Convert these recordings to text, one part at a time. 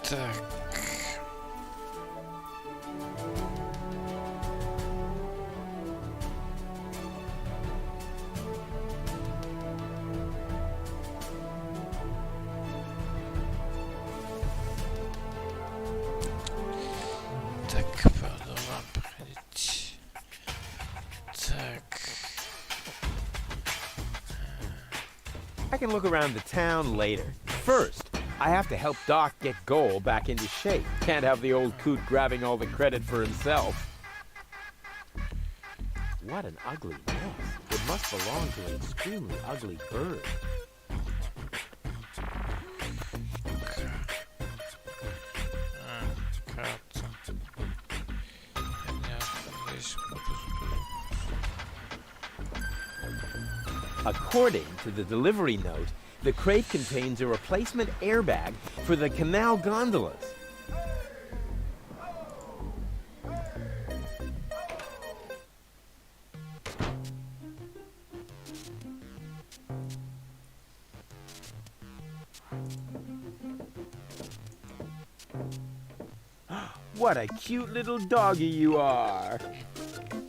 Так. Так, продолжаем проходить. Так. I can look around the town later. First, I have to help Doc get Goal back into shape. Can't have the old coot grabbing all the credit for himself. What an ugly mess. It must belong to an extremely ugly bird. Карта. According to the delivery note, the crate contains a replacement airbag for the canal gondolas. What a cute little doggy you are!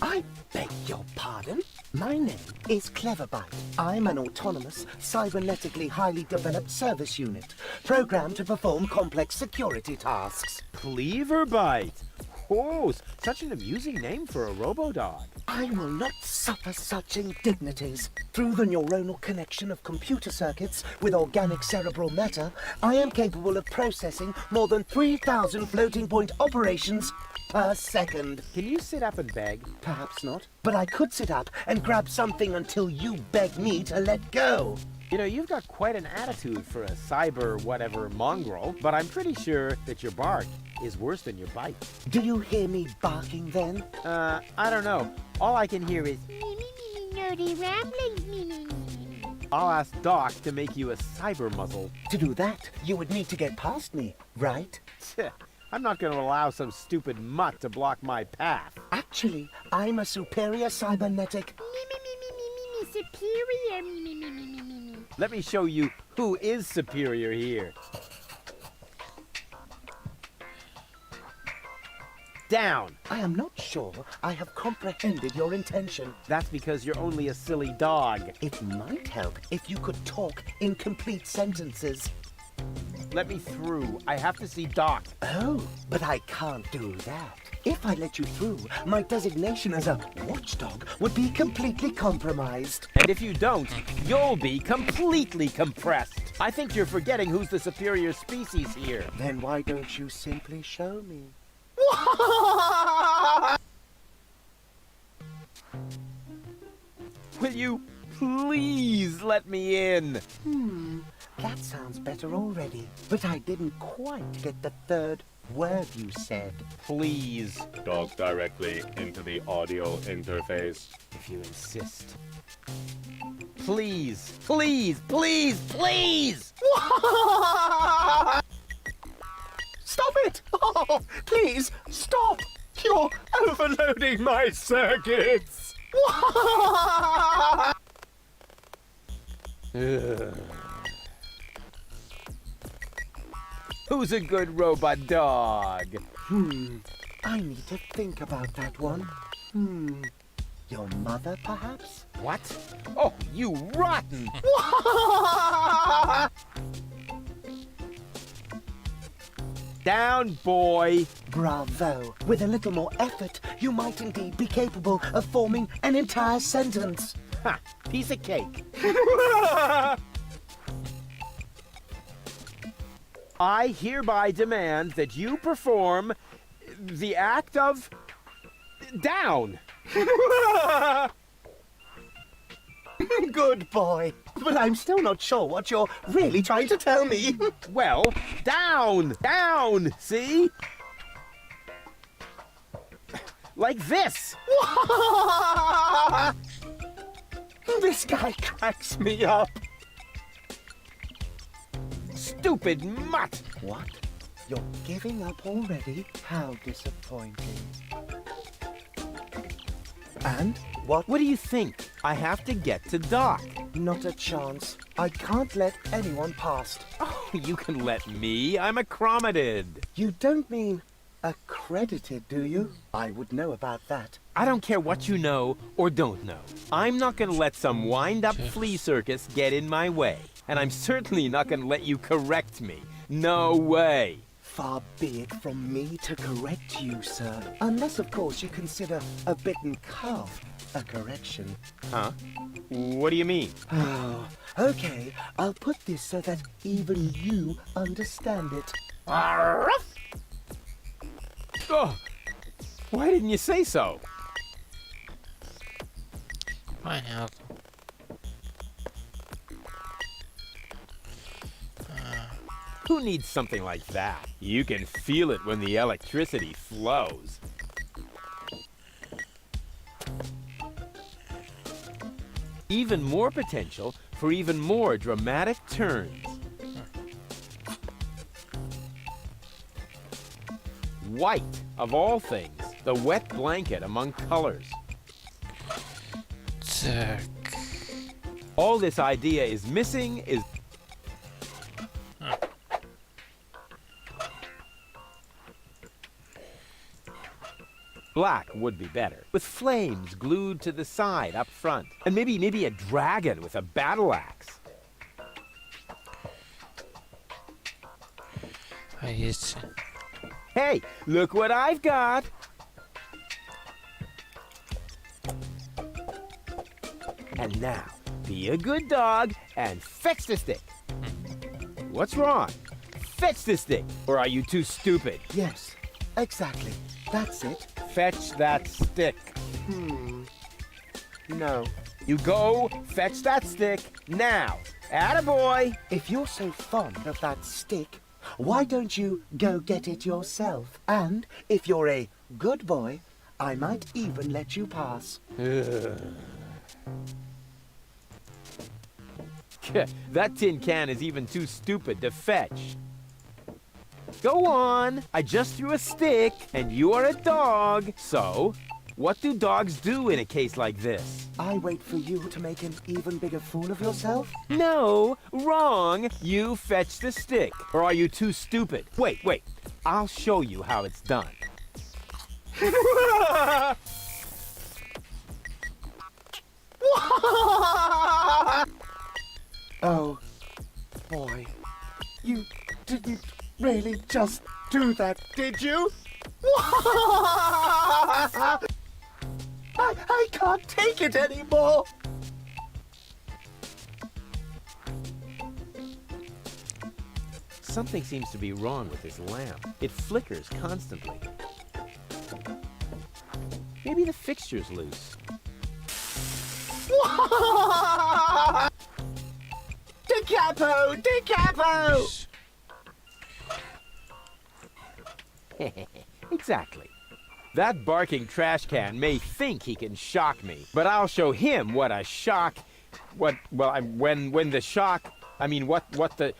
I beg your pardon? My name is Cleverbite. I'm an autonomous, cybernetically highly developed service unit, programmed to perform complex security tasks. Cleverbite! Oh, such an amusing name for a robo-dog. I will not suffer such indignities. Through the neuronal connection of computer circuits with organic cerebral matter, I am capable of processing more than 3,000 floating point operations per second. Can you sit up and beg? Perhaps not, but I could sit up and grab something until you beg me to let go. You know, you've got quite an attitude for a cyber whatever mongrel, but I'm pretty sure that your bark is worse than your bite. Do you hear me barking then? I don't know. All I can hear is... Nerdy ramblings. I'll ask Doc to make you a cyber muzzle. To do that, you would need to get past me, right? I'm not going to allow some stupid mutt to block my path. Actually, I'm a superior cybernetic... Superior. Let me show you who is superior here. Down. I am not sure I have comprehended your intention. That's because you're only a silly dog. It might help if you could talk in complete sentences. Let me through. I have to see Doc. Oh, but I can't do that. If I let you through, my designation as a watchdog would be completely compromised. And if you don't, you'll be completely compressed. I think you're forgetting who's the superior species here. Then why don't you simply show me? Will you please let me in? That sounds better already. But I didn't quite get the third word you said. Please, Talk directly into the audio interface. if you insist. Please, please, please, please! Stop it! Oh, please, stop! You're overloading my circuits! Who's a good robot dog? I need to think about that one. Your mother, perhaps? What? Oh, you rotten! Down, boy! Bravo! With a little more effort, you might indeed be capable of forming an entire sentence. Ha! Piece of cake. I hereby demand that you perform the act of down. Good boy. But I'm still not sure what you're really trying to tell me. Well, down, down, see? Like this. This guy cracks me up. Stupid mutt. What? You're giving up already? How disappointing. And what? What do you think? I have to get to Doc. Not a chance. I can't let anyone past. Oh, You can let me. I'm accredited. You don't mean accredited, do you? I would know about that. I don't care what you know or don't know. I'm not gonna let some wind-up flea circus get in my way. And I'm certainly not gonna let you correct me. No way. Far be it from me to correct you, sir. Unless, of course, you consider a bitten calf a correction. Huh? What do you mean? Oh, okay. I'll put this so that even you understand it. Oh, why didn't you say so? Понятно. Who needs something like that? You can feel it when the electricity flows. Even more potential for even more dramatic turns. White, of all things, the wet blanket among colors. Так. All this idea is missing is... Black would be better, with flames glued to the side up front. And maybe a dragon with a battle axe. А если... Hey, look what I've got! And now, be a good dog and fetch the stick. What's wrong? Fetch the stick, or are you too stupid? Yes, exactly. That's it. Fetch that stick. No. You go fetch that stick now. Attaboy! If you're so fond of that stick, why don't you go get it yourself? And if you're a good boy, I might even let you pass. That tin can is even too stupid to fetch. Go on. I just threw a stick, and you are a dog. So, what do dogs do in a case like this? I wait for you to make an even bigger fool of yourself? No, wrong. You fetch the stick. Or are you too stupid? Wait. I'll show you how it's done. Oh, boy. You didn't really just do that, did you? I can't take it anymore. Something seems to be wrong with this lamp. It flickers constantly. Maybe the fixture's loose. Decapo! Decapo! Exactly. That barking trash can may think he can shock me, but I'll show him what a shock... when the shock... I mean, what the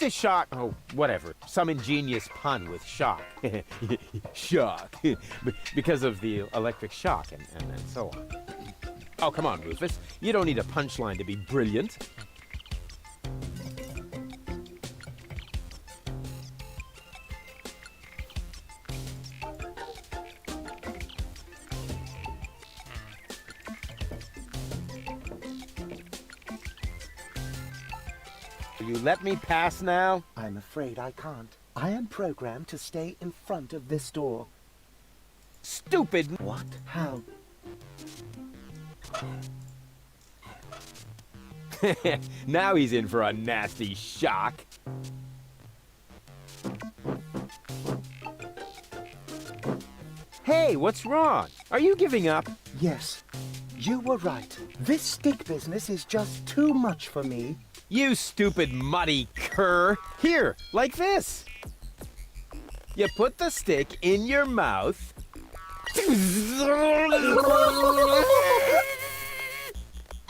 shock... Oh, whatever. Some ingenious pun with shock. Shock. Because of the electric shock and so on. Oh, come on, Rufus. You don't need a punchline to be brilliant. Will you let me pass now? I'm afraid I can't. I am programmed to stay in front of this door. Stupid! What? How? Now he's in for a nasty shock. Hey, what's wrong? Are you giving up? Yes, you were right. This stick business is just too much for me. You stupid muddy cur. Here, like this. You put the stick in your mouth.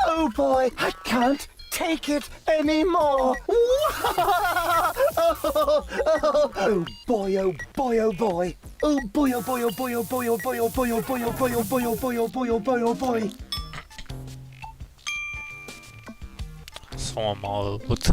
Oh boy, I can't take it anymore. Oh boy, oh boy, oh boy. Oh boy, oh boy, oh boy, oh boy, oh boy, oh boy, oh boy, oh boy, oh boy, oh boy, oh boy, oh boy, oh boy. Сломал вот.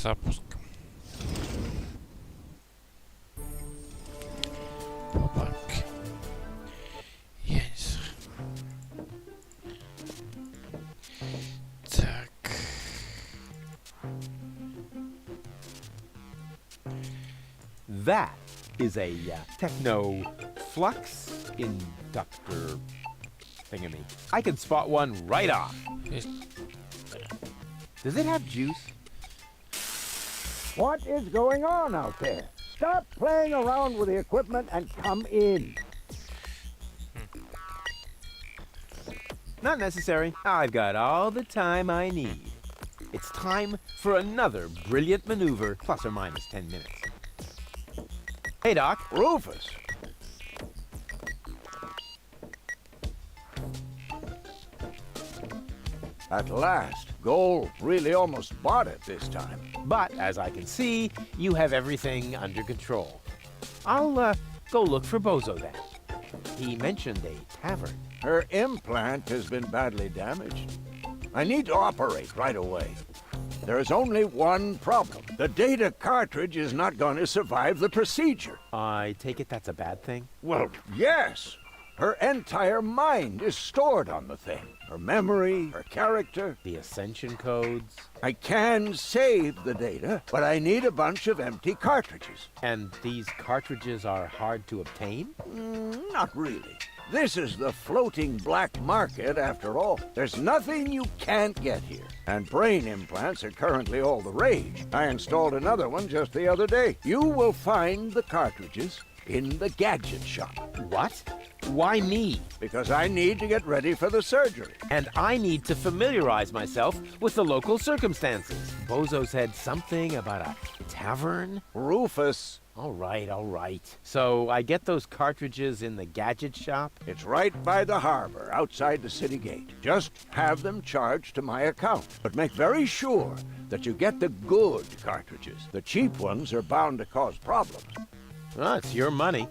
Запуск. Опаньки. Я не знаю. Так. That is a techno flux inductor thingamy. I can spot one right off. Есть. Does it have juice? What is going on out there? Stop playing around with the equipment and come in. Not necessary. I've got all the time I need. It's time for another brilliant maneuver, plus or minus 10 minutes. Hey, Doc. Rufus. At last, Goal really almost bought it this time. But, as I can see, you have everything under control. I'll, go look for Bozo then. He mentioned a tavern. Her implant has been badly damaged. I need to operate right away. There is only one problem. The data cartridge is not going to survive the procedure. I take it that's a bad thing? Well, yes. Her entire mind is stored on the thing. Her memory, her character. The ascension codes? I can save the data, but I need a bunch of empty cartridges. And these cartridges are hard to obtain? Not really. This is the floating black market after all. There's nothing you can't get here. And brain implants are currently all the rage. I installed another one just the other day. You will find the cartridges in the gadget shop. What? Why me? Because I need to get ready for the surgery. And I need to familiarize myself with the local circumstances. Bozo said something about a tavern? Rufus, All right. So I get those cartridges in the gadget shop? it's right by the harbor, outside the city gate. Just have them charged to my account. But make very sure that you get the good cartridges. The cheap ones are bound to cause problems. Well, it's your money.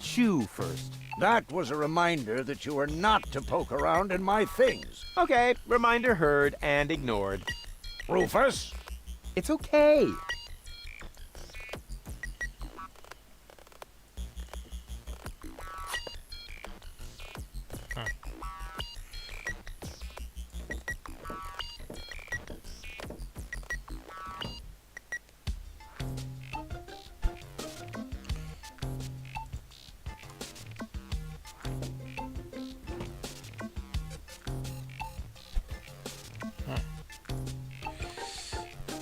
Chew first. That was a reminder that you are not to poke around in my things. Okay, reminder heard and ignored. Rufus? It's okay.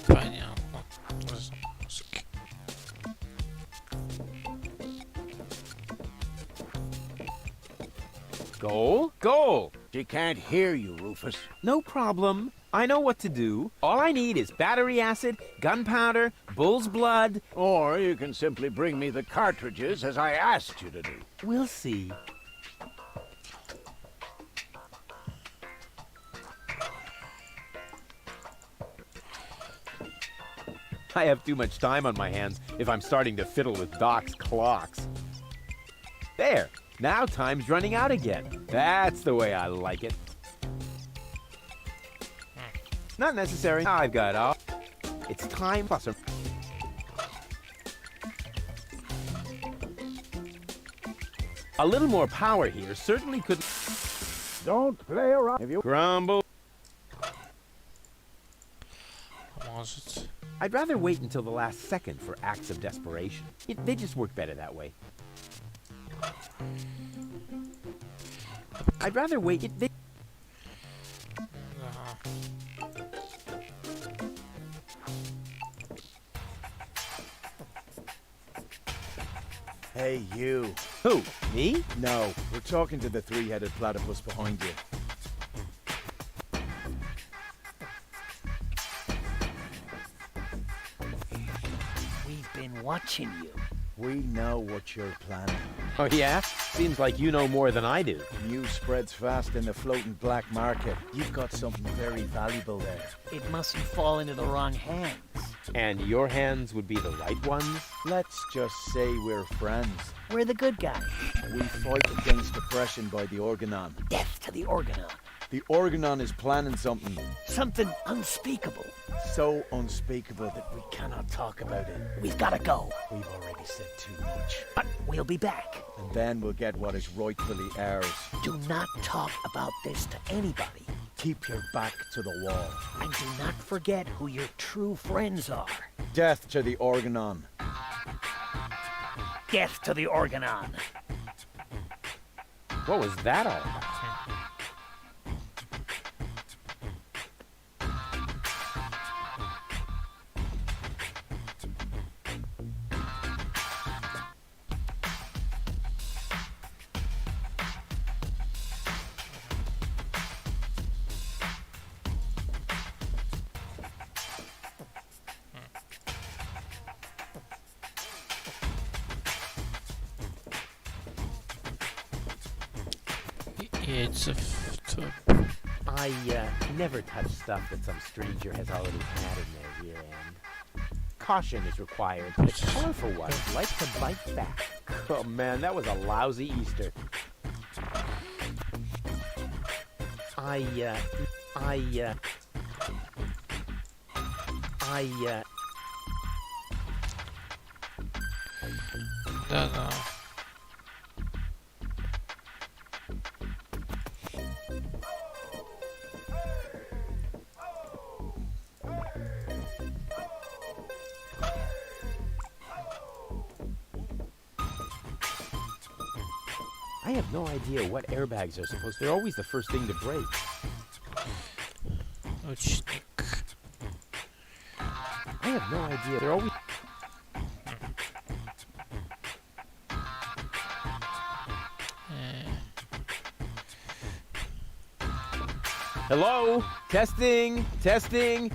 Понятно. Запуск. Goal. She can't hear you, Rufus. No problem. I know what to do. All I need is battery acid, gunpowder, bull's blood. Or you can simply bring me the cartridges as I asked you to do. We'll see. I have too much time on my hands if I'm starting to fiddle with Doc's clocks. There. Now time's running out again. That's the way I like it. Not necessary. I've got all. It's time plus or... A little more power here certainly could... Don't play around. If you Grumble. Может. I'd rather wait until the last second for acts of desperation. They just work better that way. I'd rather wait. Ага. Hey, you. Who? Me? No, we're talking to the three-headed platypus behind you. We've been watching you. We know what you're planning. Oh, yeah? Seems like you know more than I do. News spreads fast in the floating black market. You've got something very valuable there. It mustn't fall into the wrong hands. And your hands would be the right ones? Let's just say we're friends. We're the good guys. We fight against oppression by the Organon. Death to the Organon. The Organon is planning something Something unspeakable. so unspeakable that we cannot talk about it. We've gotta go. We've already said too much. But we'll be back. And then we'll get what is rightfully ours. Do not talk about this to anybody. Keep your back to the wall. And do not forget who your true friends are. Death to the Organon. Death to the Organon. What was that all about? It's a I never touch stuff that some stranger has already had in their rear end. Caution is required. The colorful ones like to bite back. Oh man, that was a lousy Easter. Да-да. I have no idea what airbags are supposed to. They're always the first thing to break. Ученик. I have no idea. They're always... Hello? Testing, testing.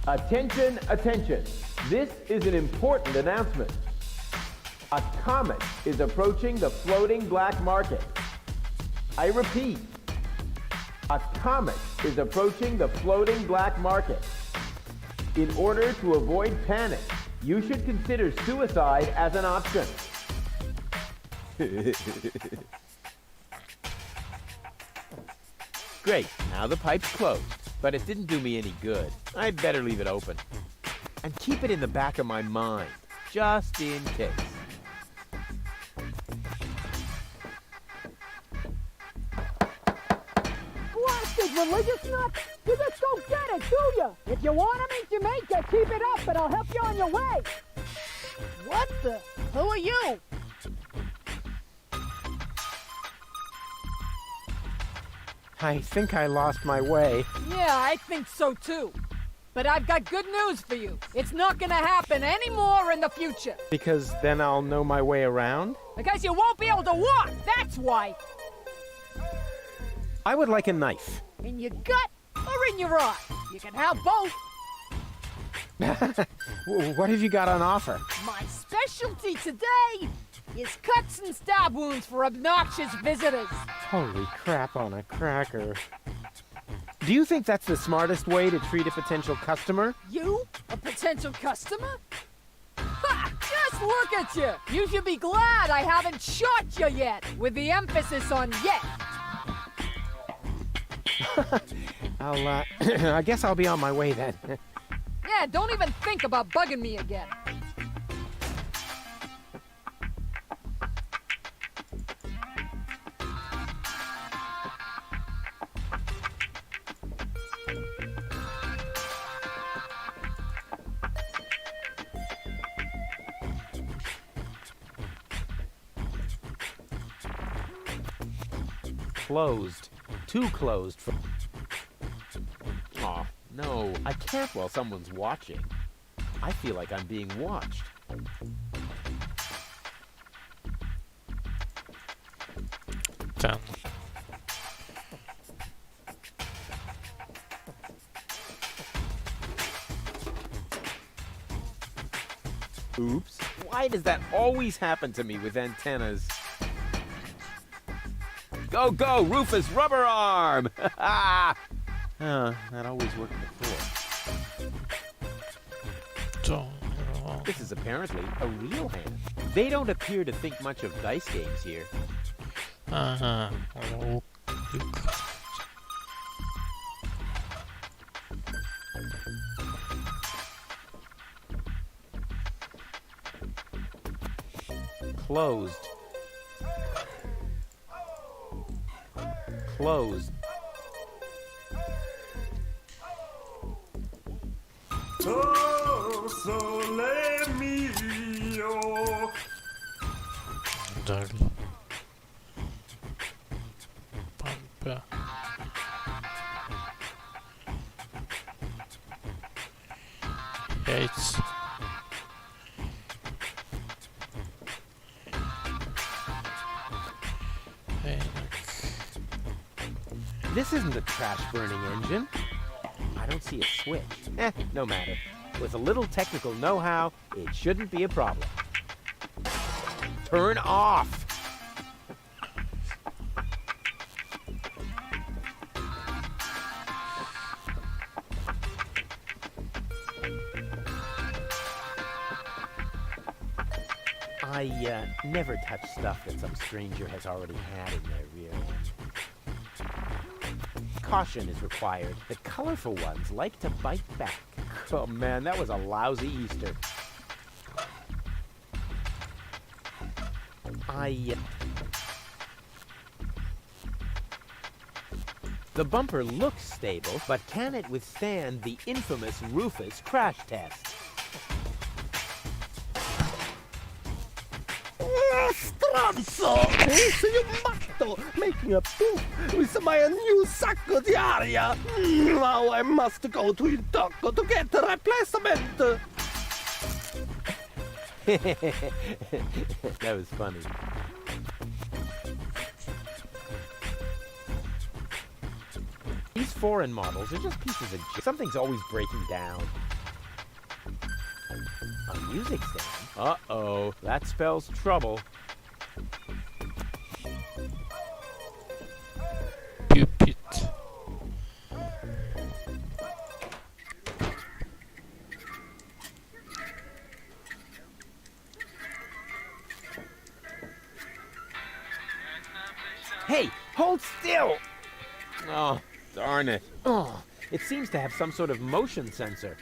Attention, attention. This is an important announcement. A comet is approaching the floating black market. I repeat, a comet is approaching the floating black market. In order to avoid panic, you should consider suicide as an option. Great, now the pipe's closed, but it didn't do me any good. I'd better leave it open. And keep it in the back of my mind, just in case. Blasted religious nut! You just go get it, do ya? If you want them in Jamaica, keep it up and I'll help you on your way. What the? Who are you? I think I lost my way. Yeah, I think so too. But I've got good news for you. It's not gonna happen anymore in the future. Because then I'll know my way around? Because you won't be able to walk, that's why. I would like a knife. In your gut or in your eye. You can have both. What have you got on offer? My specialty today is cuts and stab wounds for obnoxious visitors. Holy crap on a cracker. Do you think that's the smartest way to treat a potential customer? You? A potential customer? Ha! Just look at you! You should be glad I haven't shot you yet, with the emphasis on yet. I guess I'll be on my way then. Yeah, don't even think about bugging me again. Closed. Too closed for... Aw, no. I can't while someone's watching. I feel like I'm being watched. Там. Oops. Why does that always happen to me with antennas? Go, go, Rufus Rubber Arm! That always worked before. This is apparently a real hand. They don't appear to think much of dice games here. Ага. Closed. Closed. Далее. Пампа. Яйца. This isn't a trash burning engine. I don't see a switch. No matter. With a little technical know-how, it shouldn't be a problem. Turn off! I never touch stuff that some stranger has already had in their rear end. Caution is required. The colorful ones like to bite back. Oh man, that was a lousy Easter. The bumper looks stable, but can it withstand the infamous Rufus crash test? Stronzo! So you matto! Making a poof with my new sacco di aria! Now I must go to il tocco to get a replacement! That was funny. These foreign models are just pieces of junk. Something's always breaking down. A music stand? Uh-oh, that spells trouble. Cupid. Hey, hold still! Oh, darn it. Oh, it seems to have some sort of motion sensor.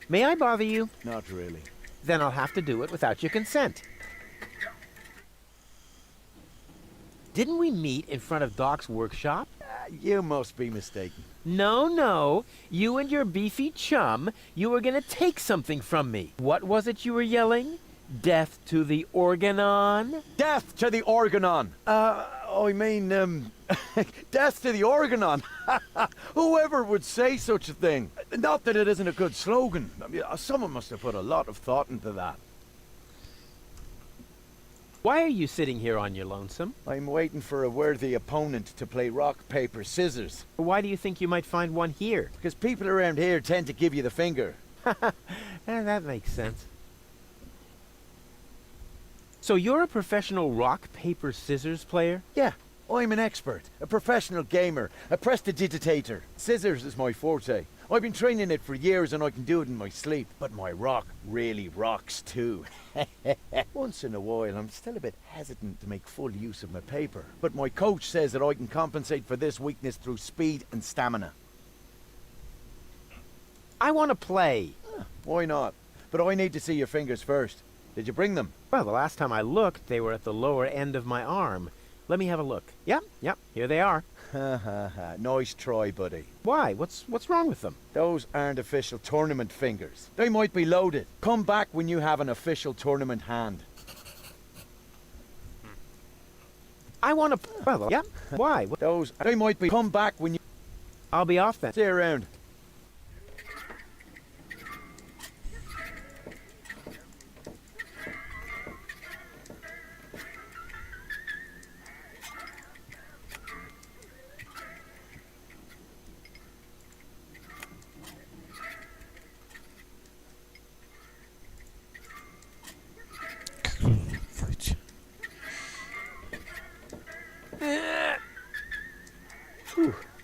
May I bother you? Not really. Then I'll have to do it without your consent. Didn't we meet in front of Doc's workshop? You must be mistaken. No. You and your beefy chum, you were gonna take something from me. What was it you were yelling? Death to the organon? Death to the organon! I mean, death to the organon! Whoever would say such a thing? Not that it isn't a good slogan. I mean, someone must have put a lot of thought into that. Why are you sitting here on your lonesome? I'm waiting for a worthy opponent to play rock, paper, scissors. Why do you think you might find one here? Because people around here tend to give you the finger. That makes sense. So you're a professional rock, paper, scissors player? Yeah, I'm an expert, a professional gamer, a prestidigitator. Scissors is my forte. I've been training it for years and I can do it in my sleep. But my rock really rocks too. Once in a while, I'm still a bit hesitant to make full use of my paper. But my coach says that I can compensate for this weakness through speed and stamina. I want to play. Why not? But I need to see your fingers first. Did you bring them? Well, the last time I looked, they were at the lower end of my arm. Let me have a look. Yep, here they are. Nice try, buddy. Why? What's wrong with them? Those aren't official tournament fingers. They might be loaded. Come back when you have an official tournament hand. I want to... Well, yep. Why? They might be... Come back when you... I'll be off then. See you around.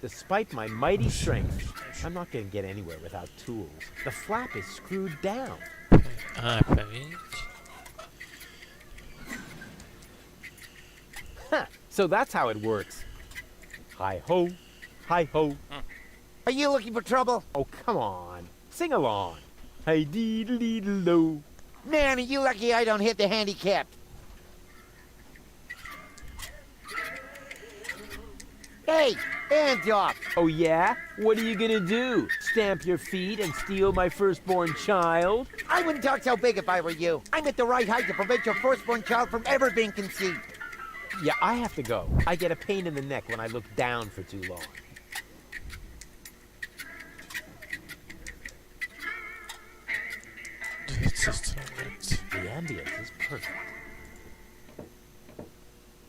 Despite my mighty strength, I'm not going to get anywhere without tools. The flap is screwed down. Проверить. Huh, so that's how it works. Hi-ho, hi-ho. Are you looking for trouble? Oh, come on. Sing along. Hi-dee-dee-dee-lo. Man, are you lucky I don't hit the handicapped. Hey, hands off. Oh, yeah? What are you gonna do? Stamp your feet and steal my firstborn child? I wouldn't talk so big if I were you. I'm at the right height to prevent your firstborn child from ever being conceived. Yeah, I have to go. I get a pain in the neck when I look down for too long. The ambience is perfect.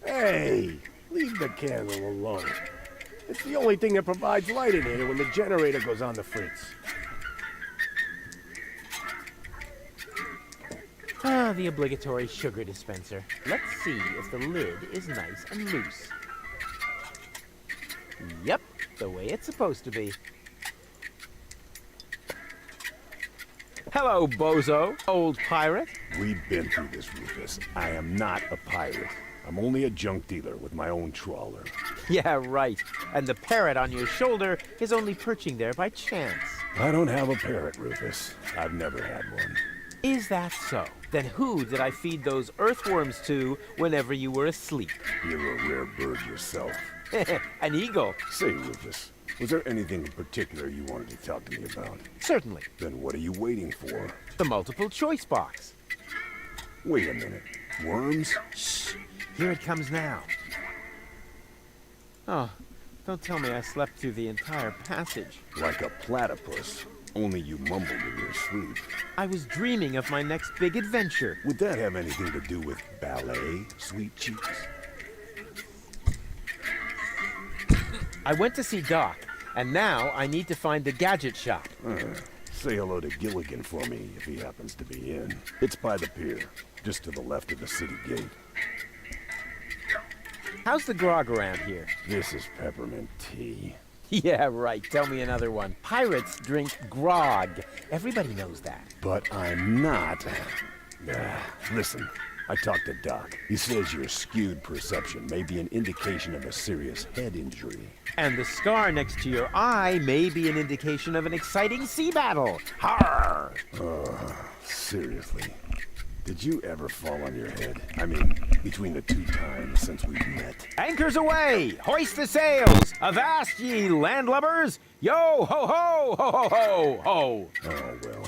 Hey, leave the candle alone. It's the only thing that provides light in here when the generator goes on the fritz. Ah, the obligatory sugar dispenser. Let's see if the lid is nice and loose. Yep, the way it's supposed to be. Hello, bozo, old pirate. We've been through this, Rufus. I am not a pirate. I'm only a junk dealer with my own trawler. Yeah, right. And the parrot on your shoulder is only perching there by chance. I don't have a parrot, Rufus. I've never had one. Is that so? Then who did I feed those earthworms to whenever you were asleep? You're a rare bird yourself. An eagle. Say, Rufus, was there anything in particular you wanted to talk to me about? Certainly. Then what are you waiting for? The multiple choice box. Wait a minute. Worms? Shh. Here it comes now. Oh, don't tell me I slept through the entire passage. Like a platypus. Only you mumbled in your sleep. I was dreaming of my next big adventure. Would that have anything to do with ballet, sweet cheeks? I went to see Doc, and now I need to find the gadget shop. Say hello to Gilligan for me if he happens to be in. It's by the pier, just to the left of the city gate. How's the grog around here? This is peppermint tea. Yeah, right. Tell me another one. Pirates drink grog. Everybody knows that. But I'm not. Listen, I talked to Doc. He says your skewed perception may be an indication of a serious head injury. And the scar next to your eye may be an indication of an exciting sea battle. Har! Seriously. Did you ever fall on your head? I mean, between the 2 times since we've met. Anchors away! Hoist the sails! Avast ye landlubbers! Yo ho ho ho ho ho ho! Oh, well,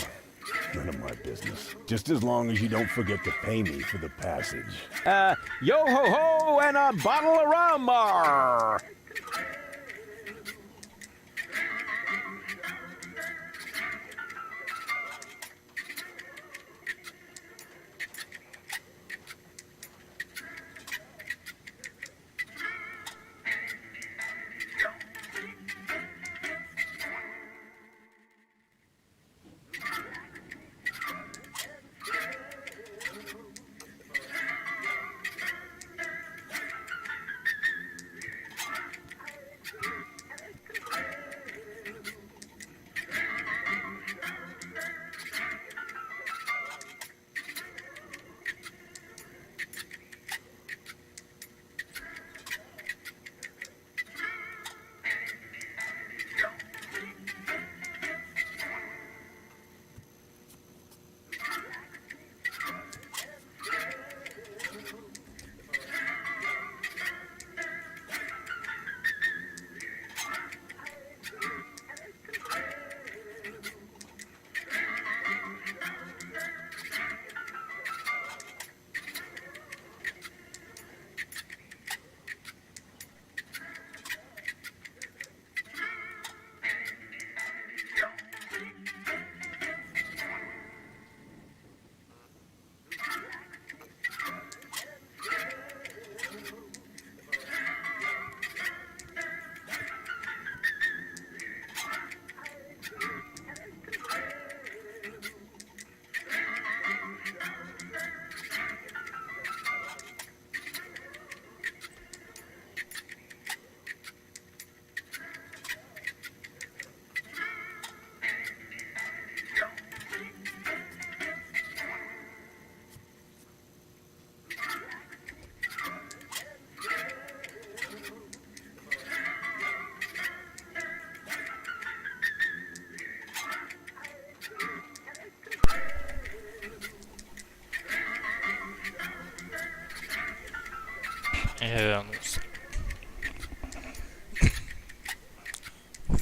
none of my business. Just as long as you don't forget to pay me for the passage. Yo ho ho and a bottle of rum! Arr!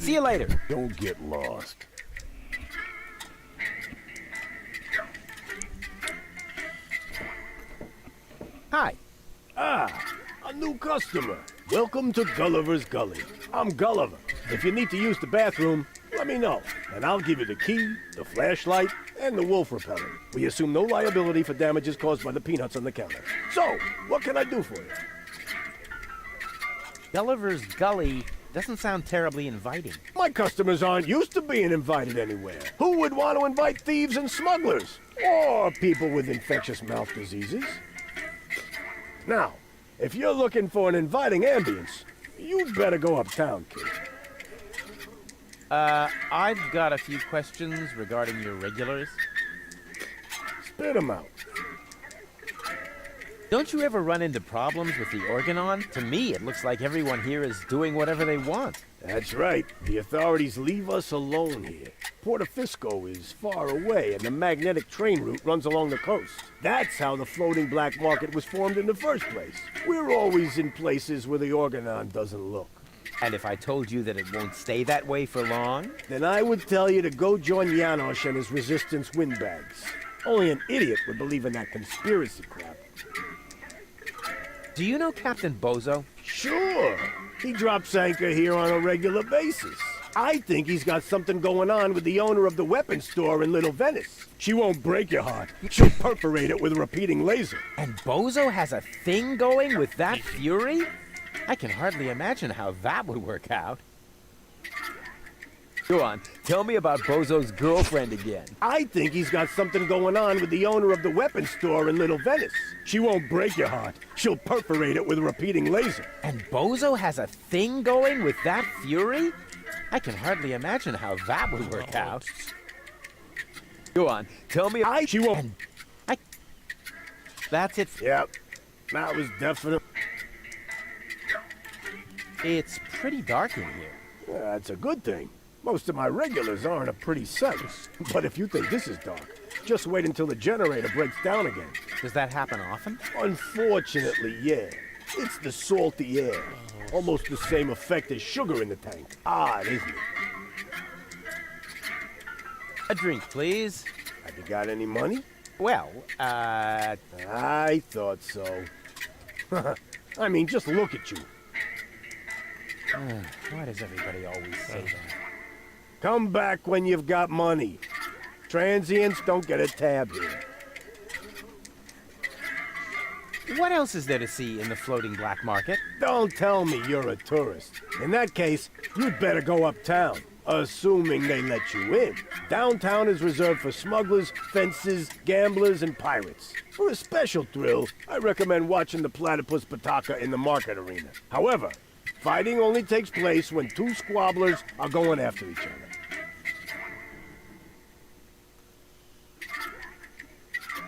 See you later. Don't get lost. Hi. Ah, a new customer. Welcome to Gulliver's Gully. I'm Gulliver. If you need to use the bathroom, let me know, and I'll give you the key, the flashlight, and the wolf repellent. We assume no liability for damages caused by the peanuts on the counter. So, what can I do for you? Gulliver's Gully doesn't sound terribly inviting. My customers aren't used to being invited anywhere. Who would want to invite thieves and smugglers? Or people with infectious mouth diseases? Now, if you're looking for an inviting ambience, you'd better go uptown, kid. I've got a few questions regarding your regulars. Spit 'em out. Don't you ever run into problems with the organon? To me, it looks like everyone here is doing whatever they want. That's right. The authorities leave us alone here. Portofisco is far away, and the magnetic train route runs along the coast. That's how the floating black market was formed in the first place. We're always in places where the organon doesn't look. And if I told you that it won't stay that way for long? Then I would tell you to go join Janosch and his resistance windbags. Only an idiot would believe in that conspiracy crap. Do you know Captain Bozo? Sure. He drops anchor here on a regular basis. I think he's got something going on with the owner of the weapons store in Little Venice. She won't break your heart. She'll perforate it with a repeating laser. And Bozo has a thing going with that fury? I can hardly imagine how that would work out. Go on, tell me about Bozo's girlfriend again. I think he's got something going on with the owner of the weapons store in Little Venice. She won't break your heart. She'll perforate it with a repeating laser. And Bozo has a thing going with that fury? I can hardly imagine how that would work out. Go on, tell me. She won't. That's it. Yep, that was definite. It's pretty dark in here. That's a good thing. Most of my regulars aren't a pretty sight. But if you think this is dark, just wait until the generator breaks down again. Does that happen often? Unfortunately, yeah. It's the salty air. Almost the same effect as sugar in the tank. Odd, isn't it? A drink, please. Have you got any money? Well, I thought so. I mean, just look at you. Why does everybody always say that? Come back when you've got money. Transients don't get a tab here. What else is there to see in the floating black market? Don't tell me you're a tourist. In that case, you'd better go uptown, assuming they let you in. Downtown is reserved for smugglers, fences, gamblers, and pirates. For a special thrill, I recommend watching the platypus pataka in the market arena. However, fighting only takes place when two squabblers are going after each other.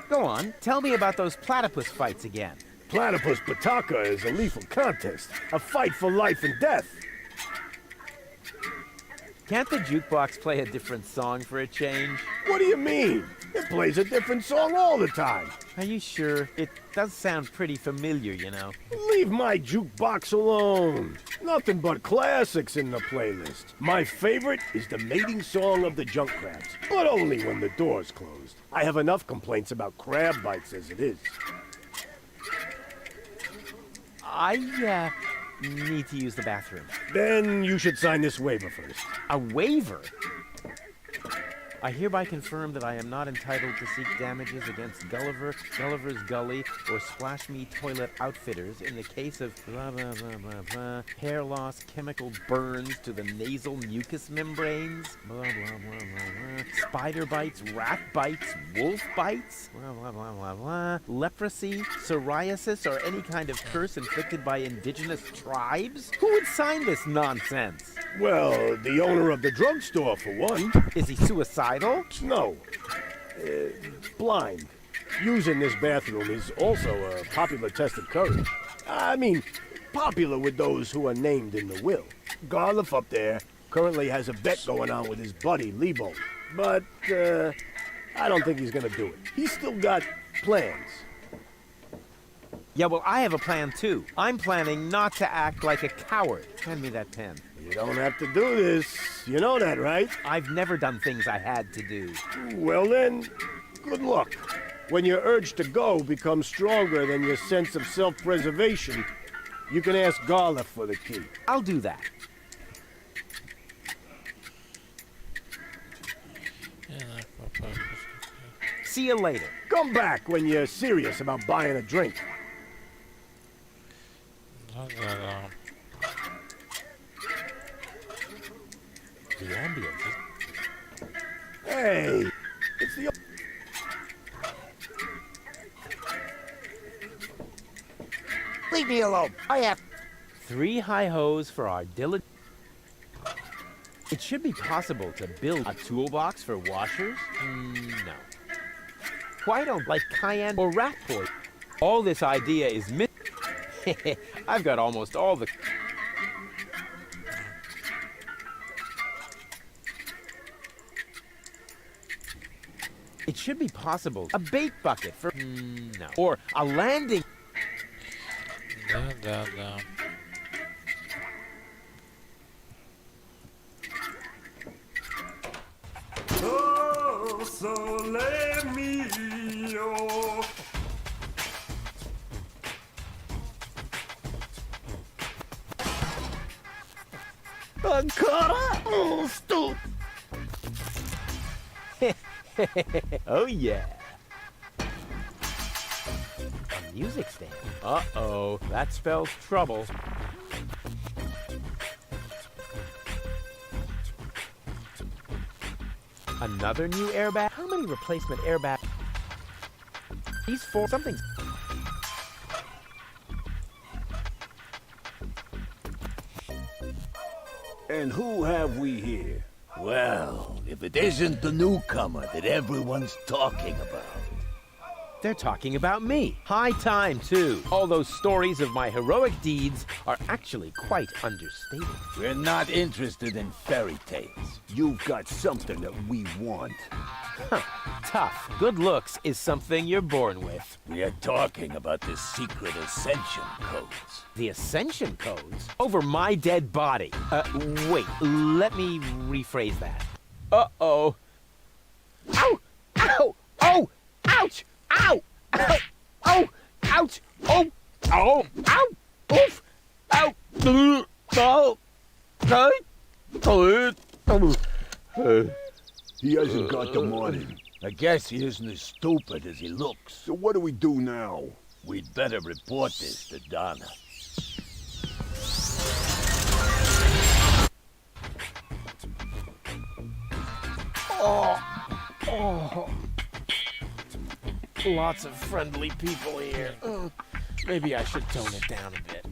Go on, tell me about those platypus fights again. Platypus pataka is a lethal contest, a fight for life and death. Can't the jukebox play a different song for a change? What do you mean? It plays a different song all the time. Are you sure? It does sound pretty familiar, you know. Leave my jukebox alone. Nothing but classics in the playlist. My favorite is the mating song of the junk crabs, but only when the door's closed. I have enough complaints about crab bites as it is. I need to use the bathroom. Then you should sign this waiver first. A waiver? I hereby confirm that I am not entitled to seek damages against Gulliver, Gulliver's Gully, or Splash Me Toilet Outfitters in the case of blah blah blah blah blah, hair loss, chemical burns to the nasal mucous membranes, blah blah blah blah blah, spider bites, rat bites, wolf bites, blah blah blah blah blah, leprosy, psoriasis, or any kind of curse inflicted by indigenous tribes? Who would sign this nonsense? Well, the owner of the drugstore, for one. Is he suicidal? No. Blind. Using this bathroom is also a popular test of courage. I mean, popular with those who are named in the will. Garliff up there currently has a bet going on with his buddy, Lebo. But, I don't think he's gonna do it. He's still got plans. Yeah, well, I have a plan too. I'm planning not to act like a coward. Hand me that pen. You don't have to do this. You know that, right? I've never done things I had to do. Well then, good luck. When your urge to go becomes stronger than your sense of self-preservation, you can ask Garla for the key. I'll do that. See you later. Come back when you're serious about buying a drink. The ambience is... Hey, it's the... Leave me alone. I have... 3 hi-hos for our diligent... It should be possible to build a toolbox for washers? No. Why don't like cayenne or rat poison? All this idea is I've got almost all the... It should be possible. A bait bucket for... no. Or a landing... Да. Oh, sole mio. Ancora? Oh, stu... Oh, yeah. A music stand. Uh-oh, that spells trouble. Another new airbag? How many replacement airbags? These 4... something's... And who have we here? Well, if it isn't the newcomer that everyone's talking about. They're talking about me. High time, too. All those stories of my heroic deeds are actually quite understated. We're not interested in fairy tales. You've got something that we want. Tough. Good looks is something you're born with. We are talking about the secret ascension codes. The Ascension codes? Over my dead body. Wait, let me rephrase that. Uh-oh. Ow! Ow! Oh! Ouch! Ow! Ow! Oh! Ouch! Oh! Oh! Ow! Oof! Ow! Oh! He hasn't got the money. I guess he isn't as stupid as he looks. So what do we do now? We'd better report this to Donna. Oh! Lots of friendly people here. Maybe I should tone it down a bit.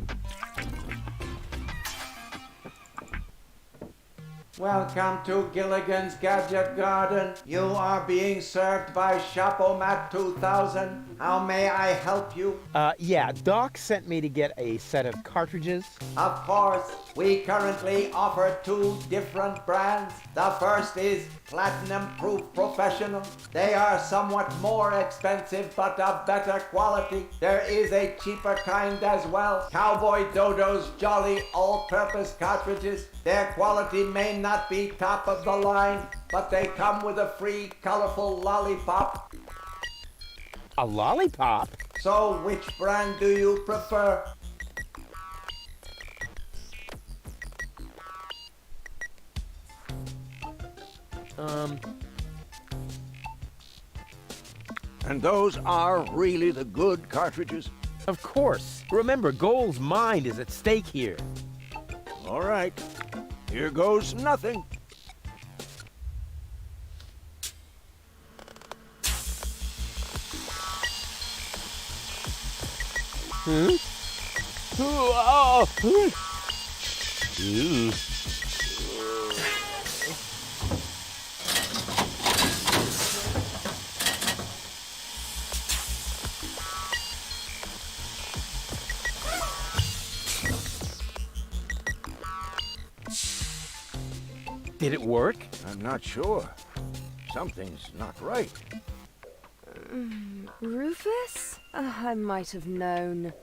Welcome to Gilligan's Gadget Garden. You are being served by Shapomat 2000. How may I help you? Yeah, Doc sent me to get a set of cartridges. Of course, we currently offer 2 different brands. The first is Platinum Proof Professional. They are somewhat more expensive but of better quality. There is a cheaper kind as well. Cowboy Dodo's Jolly All-Purpose Cartridges. Their quality may not be top of the line, but they come with a free colorful lollipop. A lollipop? So which brand do you prefer? And those are really the good cartridges? Of course. Remember, Goal's mind is at stake here. All right. Here goes nothing. Hmm? Oh! Ew. Did it work? I'm not sure. Something's not right. Rufus? I might have known.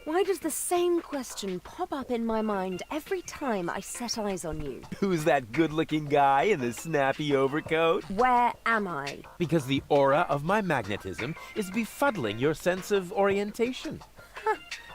Why does the same question pop up in my mind every time I set eyes on you? Who's that good-looking guy in the snappy overcoat? Where am I? Because the aura of my magnetism is befuddling your sense of orientation.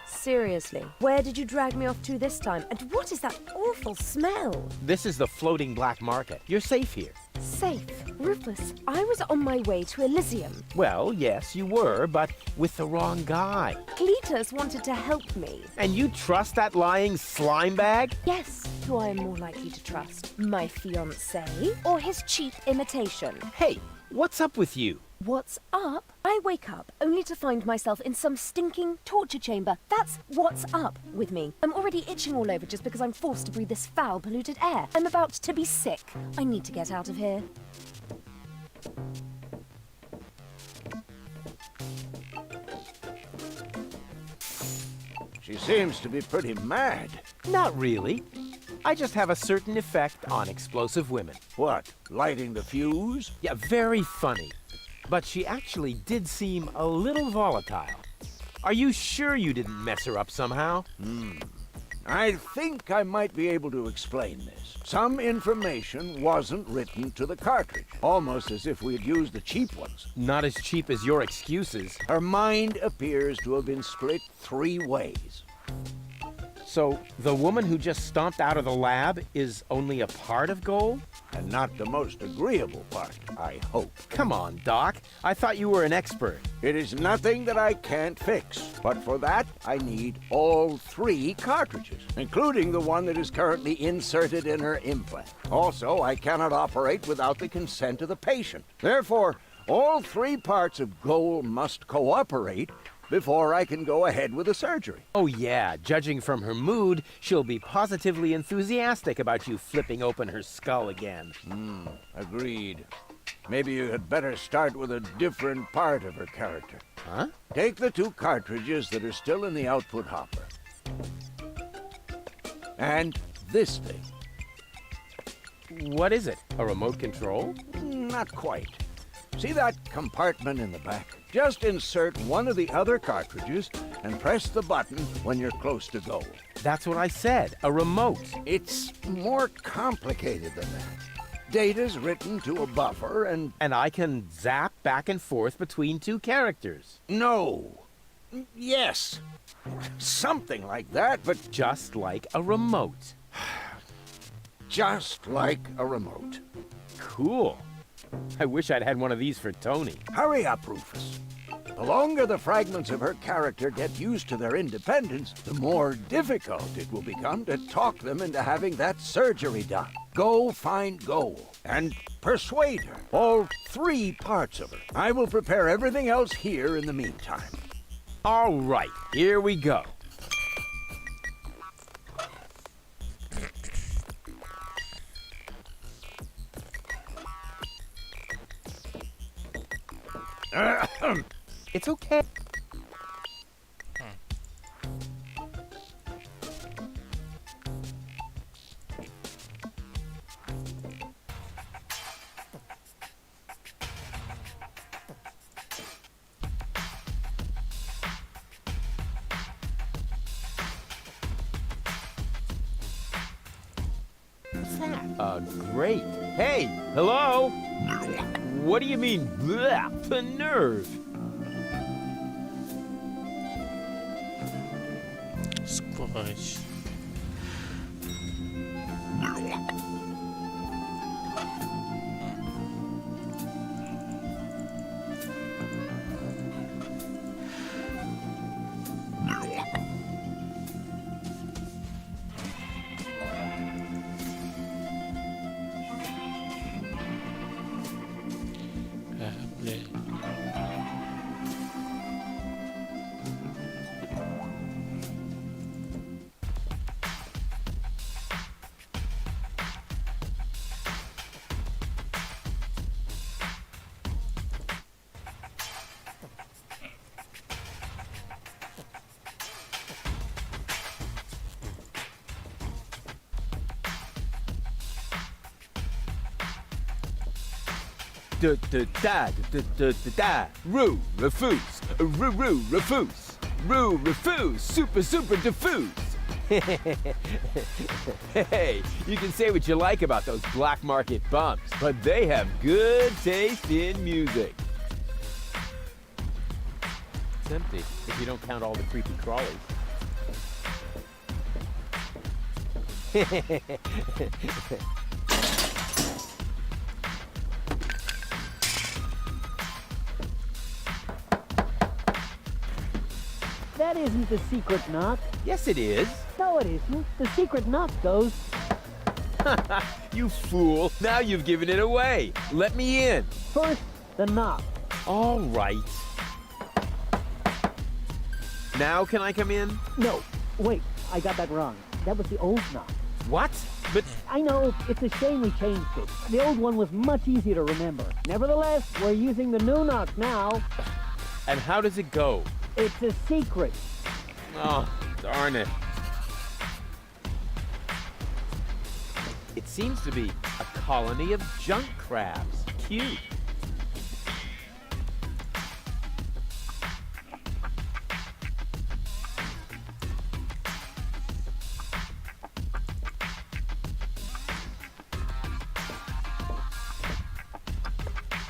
Seriously, where did you drag me off to this time? And what is that awful smell? This is the floating black market. You're safe here. Safe? Rufus, I was on my way to Elysium. Well, yes, you were, but with the wrong guy. Cletus wanted to help me. And you trust that lying slime bag? Yes, who I am more likely to trust? My fiancé or his cheap imitation? Hey, what's up with you? What's up? I wake up only to find myself in some stinking torture chamber. That's what's up with me. I'm already itching all over just because I'm forced to breathe this foul, polluted air. I'm about to be sick. I need to get out of here. She seems to be pretty mad. Not really. I just have a certain effect on explosive women. What, lighting the fuse? Yeah, very funny. But she actually did seem a little volatile. Are you sure you didn't mess her up somehow? I think I might be able to explain this. Some information wasn't written to the cartridge, almost as if we had used the cheap ones. Not as cheap as your excuses. Her mind appears to have been split 3 ways. So, the woman who just stomped out of the lab is only a part of gold? And not the most agreeable part, I hope. Come on, Doc. I thought you were an expert. It is nothing that I can't fix, but for that, I need all 3 cartridges, including the one that is currently inserted in her implant. Also, I cannot operate without the consent of the patient. Therefore, all 3 parts of gold must cooperate before I can go ahead with the surgery. Oh yeah, judging from her mood, she'll be positively enthusiastic about you flipping open her skull again. Agreed. Maybe you had better start with a different part of her character. Huh? Take the 2 cartridges that are still in the output hopper. And this thing. What is it? A remote control? Not quite. See that compartment in the back? Just insert one of the other cartridges and press the button when you're close to gold. That's what I said, a remote. It's more complicated than that. Data's written to a buffer and... And I can zap back and forth between 2 characters. No. Yes. Something like that, but Just like a remote. just like a remote. Cool. I wish I'd had one of these for Tony. Hurry up, Rufus. The longer the fragments of her character get used to their independence, the more difficult it will become to talk them into having that surgery done. Go find Goal and persuade her. All 3 parts of her. I will prepare everything else here in the meantime. All right, here we go. It's okay. What's that? Great. Hey, hello? What do you mean, bleh? The nerve. Squash. Roo, refuse. Roo, refuse. Roo, refuse. Super, super diffuse. Hey, you can say what you like about those black market bumps, but they have good taste in music. It's empty, if you don't count all the creepy crawlies. That isn't the secret knock. Yes, it is. No, it isn't. The secret knock goes... You fool. Now you've given it away. Let me in. First, the knock. All right. Now can I come in? No, wait, I got that wrong. That was the old knock. What? But... I know, it's a shame we changed it. The old one was much easier to remember. Nevertheless, we're using the new knock now. And how does it go? It's a secret. Oh, darn it. It seems to be a colony of junk crabs. Cute.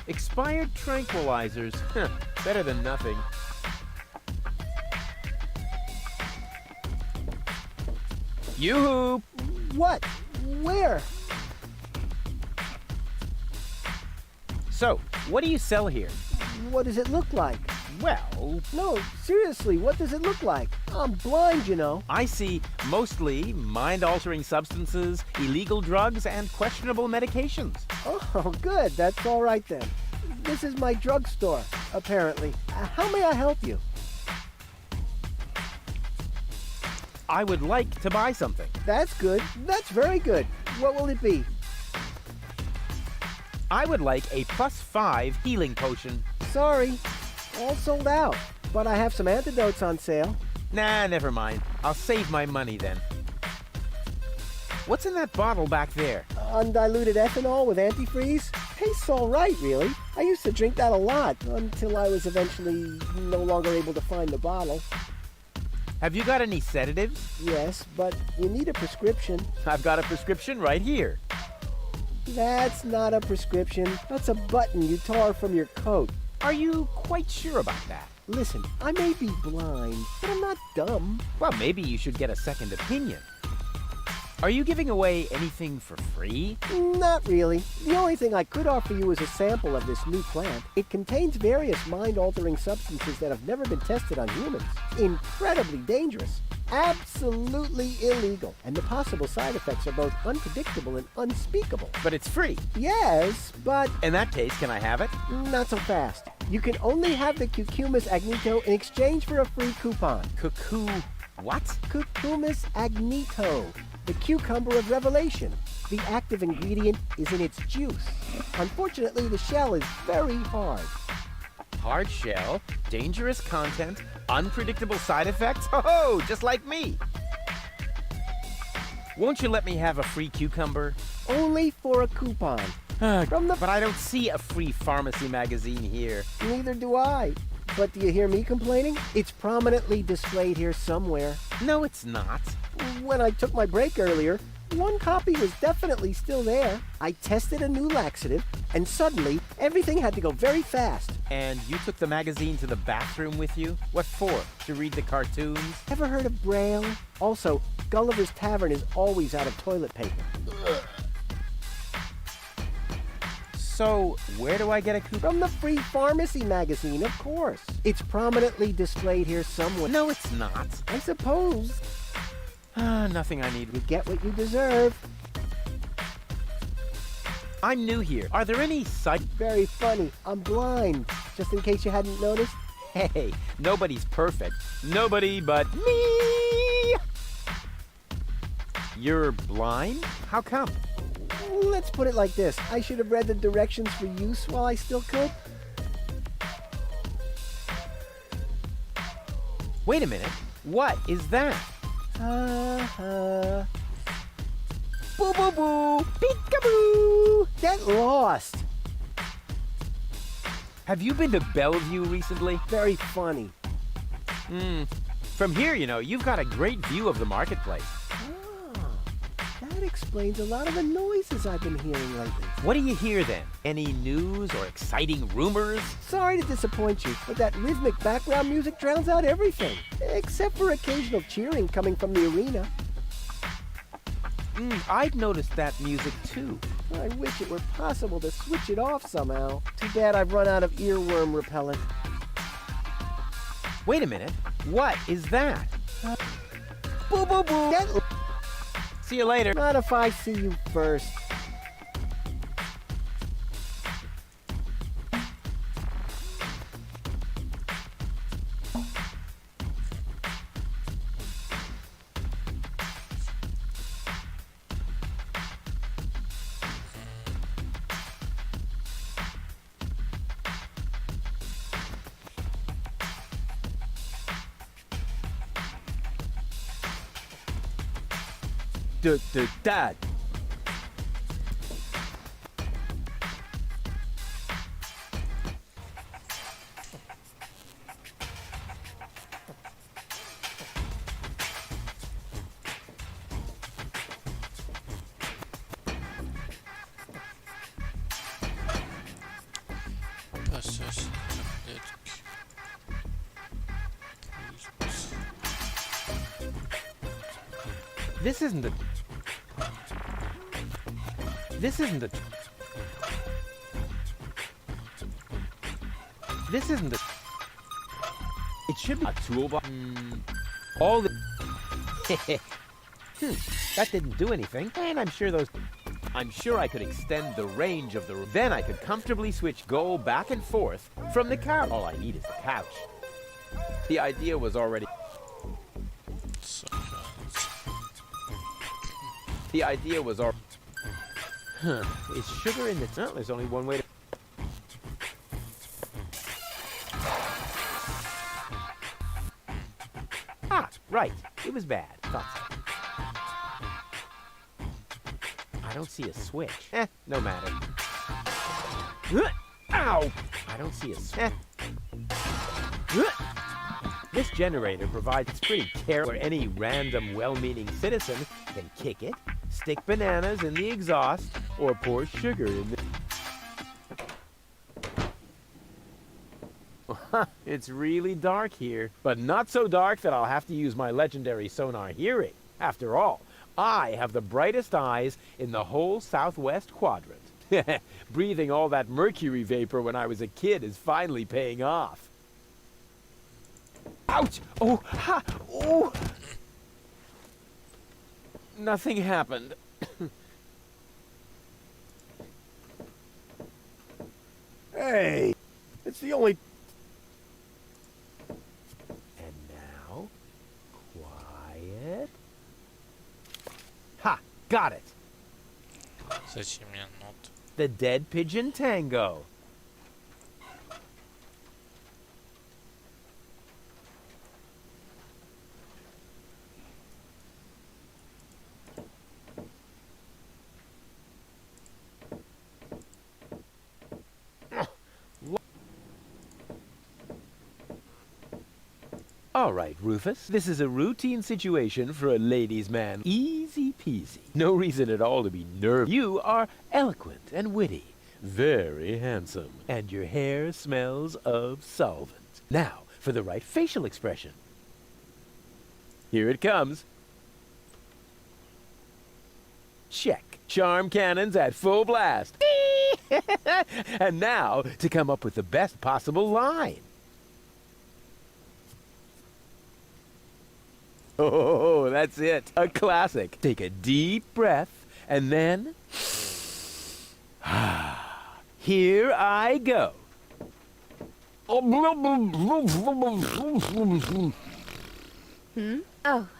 Expired tranquilizers. Huh, better than nothing. Yoo-hoo! What? Where? So, what do you sell here? What does it look like? Well... No, seriously, what does it look like? I'm blind, you know. I see mostly mind-altering substances, illegal drugs, and questionable medications. Oh, good. That's all right then. This is my drugstore, apparently. How may I help you? I would like to buy something. That's good. That's very good. What will it be? I would like a +5 healing potion. Sorry, all sold out. But I have some antidotes on sale. Nah, never mind. I'll save my money then. What's in that bottle back there? Undiluted ethanol with antifreeze? Tastes all right, really. I used to drink that a lot until I was eventually no longer able to find the bottle. Have you got any sedatives? Yes, but you need a prescription. I've got a prescription right here. That's not a prescription. That's a button you tore from your coat. Are you quite sure about that? Listen, I may be blind, but I'm not dumb. Well, maybe you should get a second opinion. Are you giving away anything for free? Not really. The only thing I could offer you is a sample of this new plant. It contains various mind-altering substances that have never been tested on humans. Incredibly dangerous. Absolutely illegal. And the possible side effects are both unpredictable and unspeakable. But it's free. Yes, but... In that case, can I have it? Not so fast. You can only have the Cucumis agnito in exchange for a free coupon. What? Cucumis agnito. The cucumber of revelation. The active ingredient is in its juice. Unfortunately, the shell is very hard. Hard shell, dangerous content, unpredictable side effects? Oh, just like me! Won't you let me have a free cucumber? Only for a coupon. But I don't see a free pharmacy magazine here. Neither do I. But do you hear me complaining? It's prominently displayed here somewhere. No, it's not. When I took my break earlier, one copy was definitely still there. I tested a new laxative, and suddenly, everything had to go very fast. And you took the magazine to the bathroom with you? What for? To read the cartoons? Ever heard of Braille? Also, Gulliver's Tavern is always out of toilet paper. So, where do I get a coupon? From the free pharmacy magazine, of course. It's prominently displayed here somewhere. No, it's not. I suppose. Nothing I need. You get what you deserve. I'm new here. Are there any sight? Very funny. I'm blind. Just in case you hadn't noticed. Hey, nobody's perfect. Nobody but me! You're blind? How come? Let's put it like this. I should have read the directions for use while I still could. Wait a minute. What is that? Boo boo boo! Peekaboo! Get lost! Have you been to Bellevue recently? Very funny. From here, you know, you've got a great view of the marketplace. That explains a lot of the noises I've been hearing lately. What do you hear then? Any news or exciting rumors? Sorry to disappoint you, but that rhythmic background music drowns out everything, except for occasional cheering coming from the arena. I've noticed that music too. I wish it were possible to switch it off somehow. Too bad I've run out of earworm repellent. Wait a minute. What is that? Boo boo boo! See you later. Not if I see you first. Dad. Процессор, таблетки. This isn't a... This isn't a... This isn't a... It should be a toolbox. All the... That didn't do anything. And I'm sure those... I'm sure I could extend the range of the... Then I could comfortably switch Go back and forth from the couch. All I need is the couch. The idea was already... The idea was already... Is sugar in the... No, there's only one way to... Ah, right. It was bad. Thought so. I don't see a switch. No matter. Ow! I don't see a switch. This generator provides pretty care where any random well-meaning citizen can kick it, stick bananas in the exhaust, or pour sugar in the... It's really dark here, but not so dark that I'll have to use my legendary sonar hearing. After all, I have the brightest eyes in the whole southwest quadrant. Breathing all that mercury vapor when I was a kid is finally paying off. Ouch! Oh! Ha! Oh! Nothing happened. Hey! It's the only... And now, quiet. Ha! Got it! Зачем мне нот? The Dead Pigeon Tango. All right, Rufus. This is a routine situation for a ladies' man. Easy peasy. No reason at all to be nervous. You are eloquent and witty. Very handsome. And your hair smells of solvent. Now, for the right facial expression. Here it comes. Check. Charm cannons at full blast. And now, to come up with the best possible line. Oh, that's it. A classic. Take a deep breath, and then... Here I go. Oh,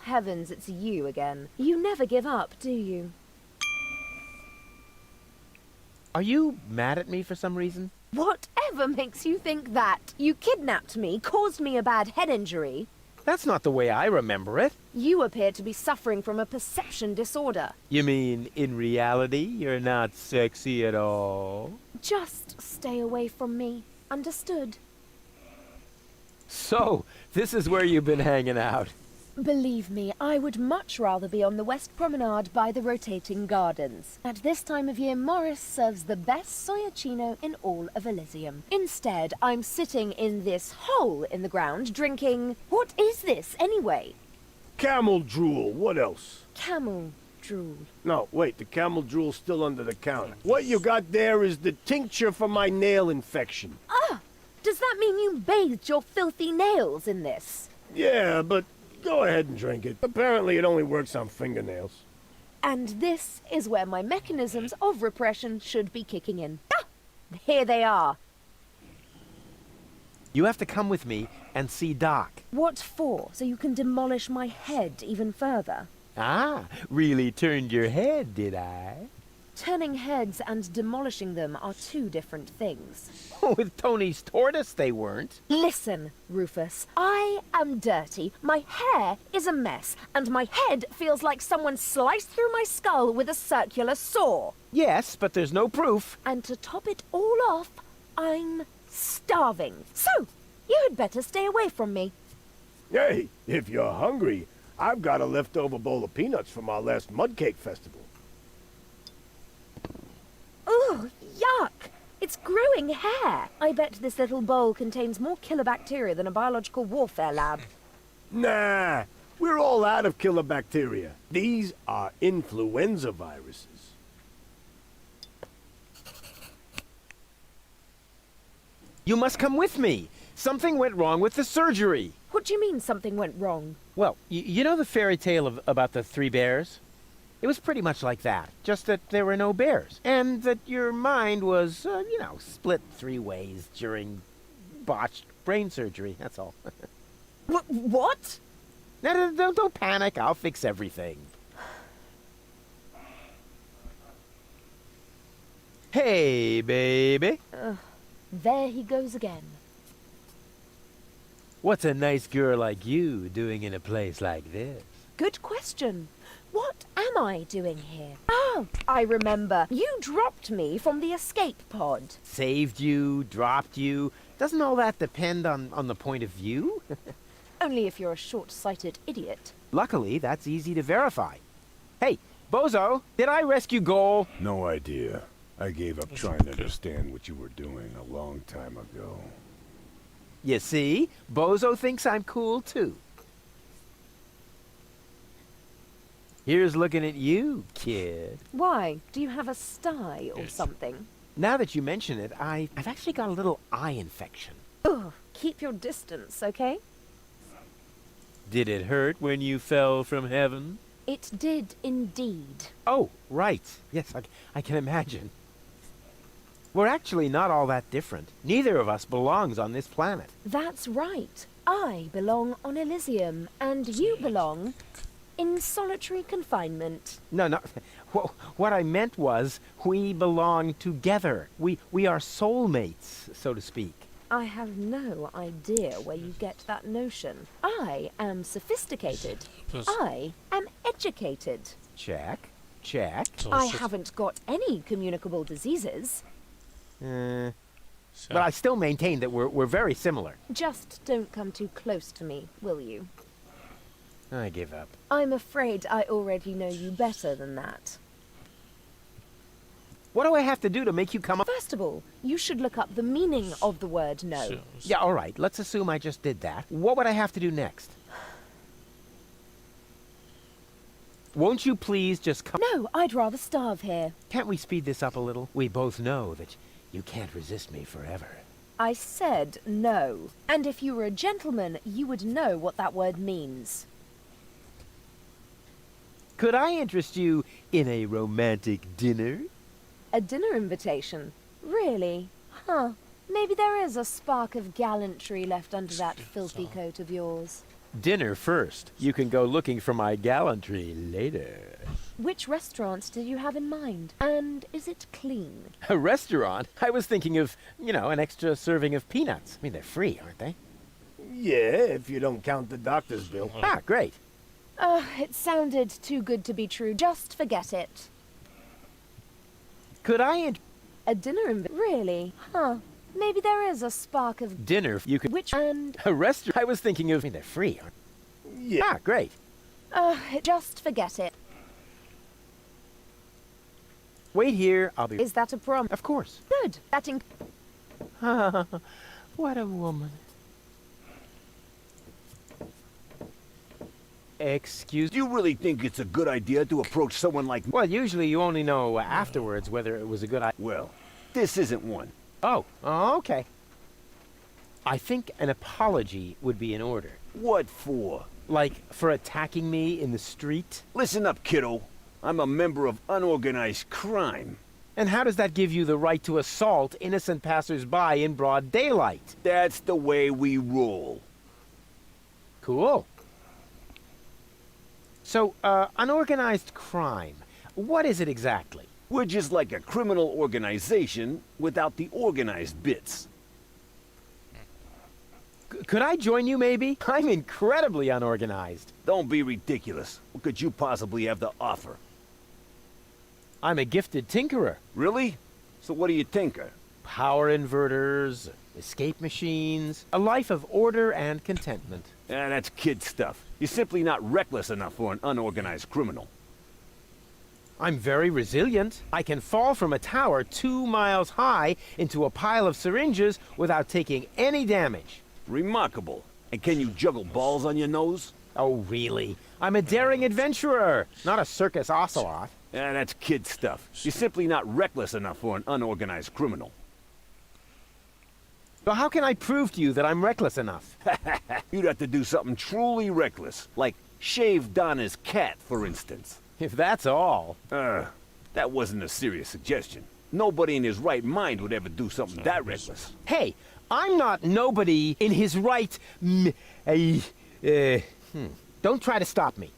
heavens, it's you again. You never give up, do you? Are you mad at me for some reason? Whatever makes you think that? You kidnapped me, caused me a bad head injury. That's not the way I remember it. You appear to be suffering from a perception disorder. You mean, in reality, you're not sexy at all? Just stay away from me. Understood. So, this is where you've been hanging out. Believe me, I would much rather be on the West Promenade by the rotating gardens. At this time of year, Morris serves the best soyacino in all of Elysium. Instead, I'm sitting in this hole in the ground drinking... What is this, anyway? Camel drool, what else? Camel drool. No, wait, the camel drool's still under the counter. What you got there is the tincture for my nail infection. Ah! Does that mean you bathed your filthy nails in this? Yeah, but go ahead and drink it. Apparently it only works on fingernails. And this is where my mechanisms of repression should be kicking in. Ah! Here they are. You have to come with me and see Doc. What for? So you can demolish my head even further? Ah, really turned your head, did I? Turning heads and demolishing them are two different things. With Tony's tortoise, they weren't. Listen, Rufus, I am dirty, my hair is a mess, and my head feels like someone sliced through my skull with a circular saw. Yes, but there's no proof. And to top it all off, I'm starving. So, you had better stay away from me. Hey, if you're hungry, I've got a leftover bowl of peanuts from our last mud cake festival. Ugh, yuck! It's growing hair. I bet this little bowl contains more killer bacteria than a biological warfare lab. Nah, we're all out of killer bacteria. These are influenza viruses. You must come with me. Something went wrong with the surgery. What do you mean something went wrong? Well, you know the fairy tale about the three bears? It was pretty much like that, just that there were no bears. And that your mind was, split three ways during botched brain surgery, that's all. What? No, don't panic, I'll fix everything. Hey, baby. There he goes again. What's a nice girl like you doing in a place like this? Good question. What am I doing here? Oh, I remember. You dropped me from the escape pod. Saved you, dropped you. Doesn't all that depend on the point of view? Only if you're a short-sighted idiot. Luckily, that's easy to verify. Hey, Bozo, did I rescue Goal? No idea. I gave up trying to understand what you were doing a long time ago. You see? Bozo thinks I'm cool, too. Here's looking at you, kid. Why? Do you have a sty or something? Now that you mention it, I've actually got a little eye infection. Ugh, keep your distance, okay? Did it hurt when you fell from heaven? It did indeed. Oh, right. Yes, I can imagine. We're actually not all that different. Neither of us belongs on this planet. That's right. I belong on Elysium, and you belong in solitary confinement. No. What I meant was we belong together. We are soulmates, so to speak. I have no idea where you get that notion. I am sophisticated. I am educated. Check. I haven't got any communicable diseases. But I still maintain that we're very similar. Just don't come too close to me, will you? I give up. I'm afraid I already know you better than that. What do I have to do to make you come up? First of all, you should look up the meaning of the word no. Yeah, all right. Let's assume I just did that. What would I have to do next? Won't you please just come? No, I'd rather starve here. Can't we speed this up a little? We both know that you can't resist me forever. I said no. And if you were a gentleman, you would know what that word means. Could I interest you in a romantic dinner? A dinner invitation? Really? Huh. Maybe there is a spark of gallantry left under that filthy coat of yours. Dinner first. You can go looking for my gallantry later. Which restaurant did you have in mind? And is it clean? A restaurant? I was thinking of, an extra serving of peanuts. I mean, they're free, aren't they? Yeah, if you don't count the doctor's bill. Ah, great. It sounded too good to be true. Just forget it. Could I A dinner invitation? Really? Huh. Maybe there is a spark of Dinner, you could... which and A restaurant? I was thinking of... I mean, they're free, aren't they? Yeah. Ah, great. just forget it. Wait here, I'll be... Is that a prom? Of course. Good. That What a woman. Excuse... Do you really think it's a good idea to approach someone like me? Well, usually you only know afterwards whether it was a good idea. Well, this isn't one. Oh, okay. I think an apology would be in order. What for? Like, for attacking me in the street? Listen up, kiddo. I'm a member of unorganized crime. And how does that give you the right to assault innocent passers-by in broad daylight? That's the way we roll. Cool. So, unorganized crime. What is it exactly? We're just like a criminal organization without the organized bits. Could I join you, maybe? I'm incredibly unorganized. Don't be ridiculous. What could you possibly have to offer? I'm a gifted tinkerer. Really? So what do you tinker? Power inverters, escape machines, a life of order and contentment. That's kid stuff. You're simply not reckless enough for an unorganized criminal. I'm very resilient. I can fall from a tower 2 miles high into a pile of syringes without taking any damage. Remarkable. And can you juggle balls on your nose? Oh, really? I'm a daring adventurer, not a circus ocelot. That's kid stuff. You're simply not reckless enough for an unorganized criminal. So how can I prove to you that I'm reckless enough? You'd have to do something truly reckless, like shave Donna's cat, for instance. If that's all. That wasn't a serious suggestion. Nobody in his right mind would ever do something that reckless. Hey, I'm not nobody in his right... Don't try to stop me.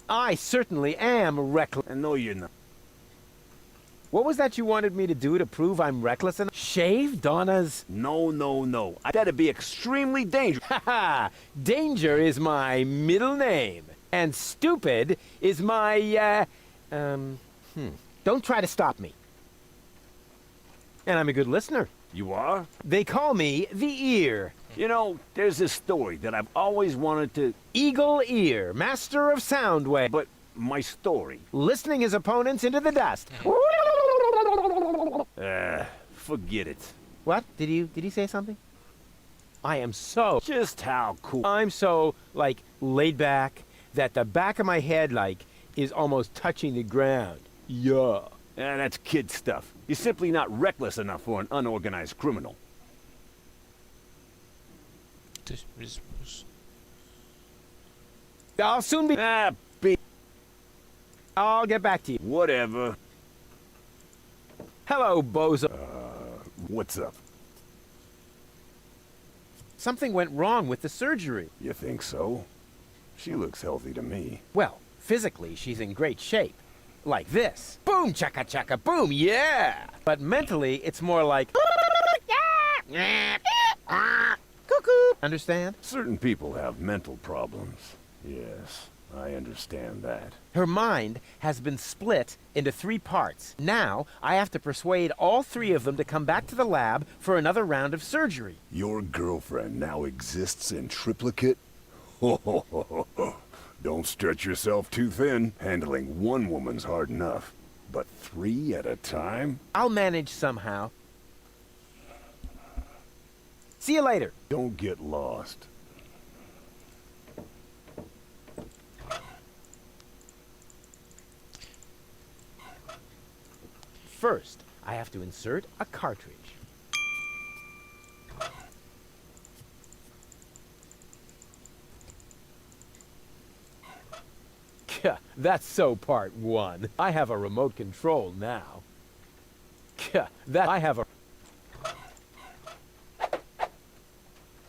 I certainly am reckless. No, you're not. What was that you wanted me to do to prove I'm reckless enough? Shave Donna's... No. That'd be extremely dangerous. Haha! Danger is my middle name. And stupid is my, Don't try to stop me. And I'm a good listener. You are? They call me the Ear. You know, there's this story that I've always wanted to... Eagle Ear, master of sound wave. But my story... Listening his opponents into the dust. Forget it. What? Did he say something? I am so... Just how cool... I'm so, like, laid back that the back of my head, like, is almost touching the ground. Yeah. That's kid stuff. You're simply not reckless enough for an unorganized criminal. I'll soon be... I'll get back to you. Whatever. Hello, bozo. What's up? Something went wrong with the surgery. You think so? She looks healthy to me. Well, physically, she's in great shape. Like this. Boom, chaka chaka, boom, yeah! But mentally, it's more like... Cuckoo! Understand? Certain people have mental problems. Yes, I understand that. Her mind has been split into 3 parts. Now, I have to persuade all 3 of them to come back to the lab for another round of surgery. Your girlfriend now exists in triplicate? Don't stretch yourself too thin. Handling 1 woman's hard enough. But 3 at a time? I'll manage somehow. See you later. Don't get lost. First, I have to insert a cartridge. That's so part 1. I have a remote control now.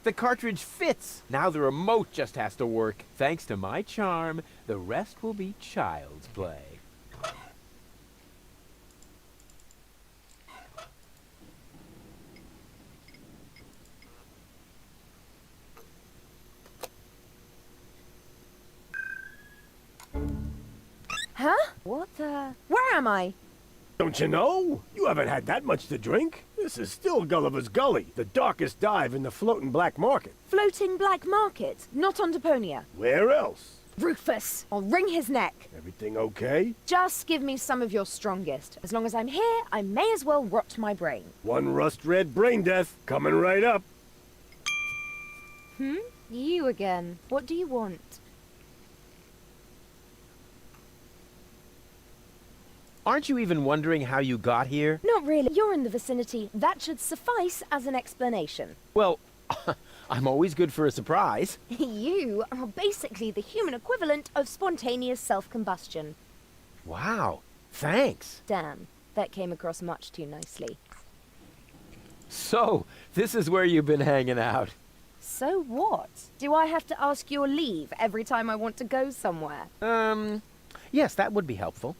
The cartridge fits. Now the remote just has to work. Thanks to my charm, the rest will be child's play. Huh? What the... Where am I? Don't you know? You haven't had that much to drink. This is still Gulliver's Gully, the darkest dive in the floating black market. Floating black market? Not on Deponia. Where else? Rufus, I'll wring his neck. Everything okay? Just give me some of your strongest. As long as I'm here, I may as well rot my brain. One rust-red brain death coming right up. You again. What do you want? Aren't you even wondering how you got here? Not really. You're in the vicinity. That should suffice as an explanation. Well, I'm always good for a surprise. You are basically the human equivalent of spontaneous self-combustion. Wow, thanks. Damn, that came across much too nicely. So, this is where you've been hanging out. So what? Do I have to ask your leave every time I want to go somewhere? Yes, that would be helpful.